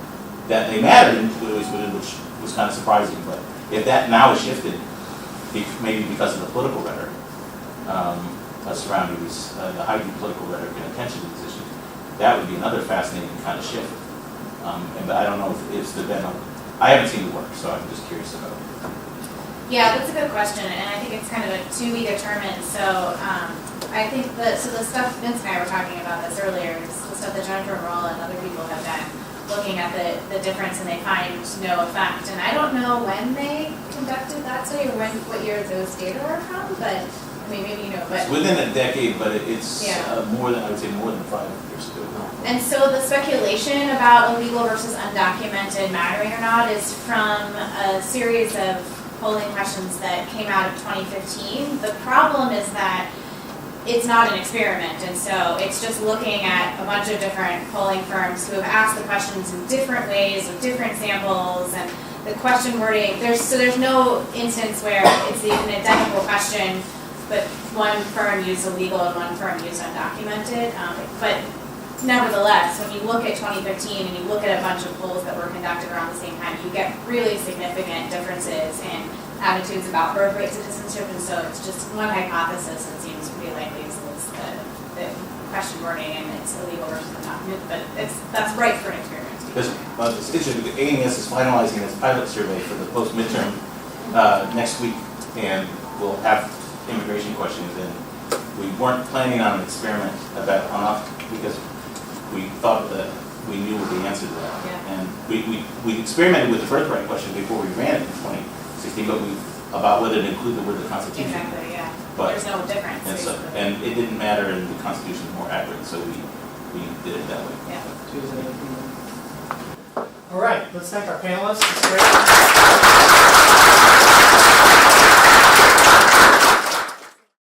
that they mattered in ways which was kind of surprising. But if that now is shifted, maybe because of the political rhetoric surrounding these, the heightened political rhetoric and attention to these issues, that would be another fascinating kind of shift. But I don't know if it's I haven't seen the work, so I'm just curious about it. Yeah, that's a good question, and I think it's kind of to be determined. So I think the stuff Vince and I were talking about this earlier is the stuff that Jennifer Roll and other people have done, looking at the difference, and they find no effect. And I don't know when they conducted that study or what year those data are from, but I mean, maybe you know. But it's within a decade, but it's more than 5 years ago. And so the speculation about illegal versus undocumented mattering or not is from a series of polling questions that came out of 2015. The problem is that it's not an experiment, and so it's just looking at a bunch of different polling firms who have asked the questions in different ways with different samples, and the question wording, there's no instance where it's an identical question, but one firm used illegal and one firm used undocumented. But nevertheless, when you look at 2015 and you look at a bunch of polls that were conducted around the same time, you get really significant differences in attitudes about birthright citizenship, and so it's just one hypothesis that seems pretty likely is the question wording, and it's illegal versus undocumented, but that's right for an experiment. Because it's interesting, because AMS is finalizing its pilot survey for the post-midterm next week, and we'll have immigration questions, and we weren't planning on an experiment of that because we thought that we knew the answer to that. Yeah. And we experimented with the birthright question before we ran it in 2016, but about whether to include the word the Constitution. Exactly, yeah. But, there's no difference. and it didn't matter, and the Constitution is more accurate, so we did it that way. Yeah. All right, let's thank our panelists. It's great.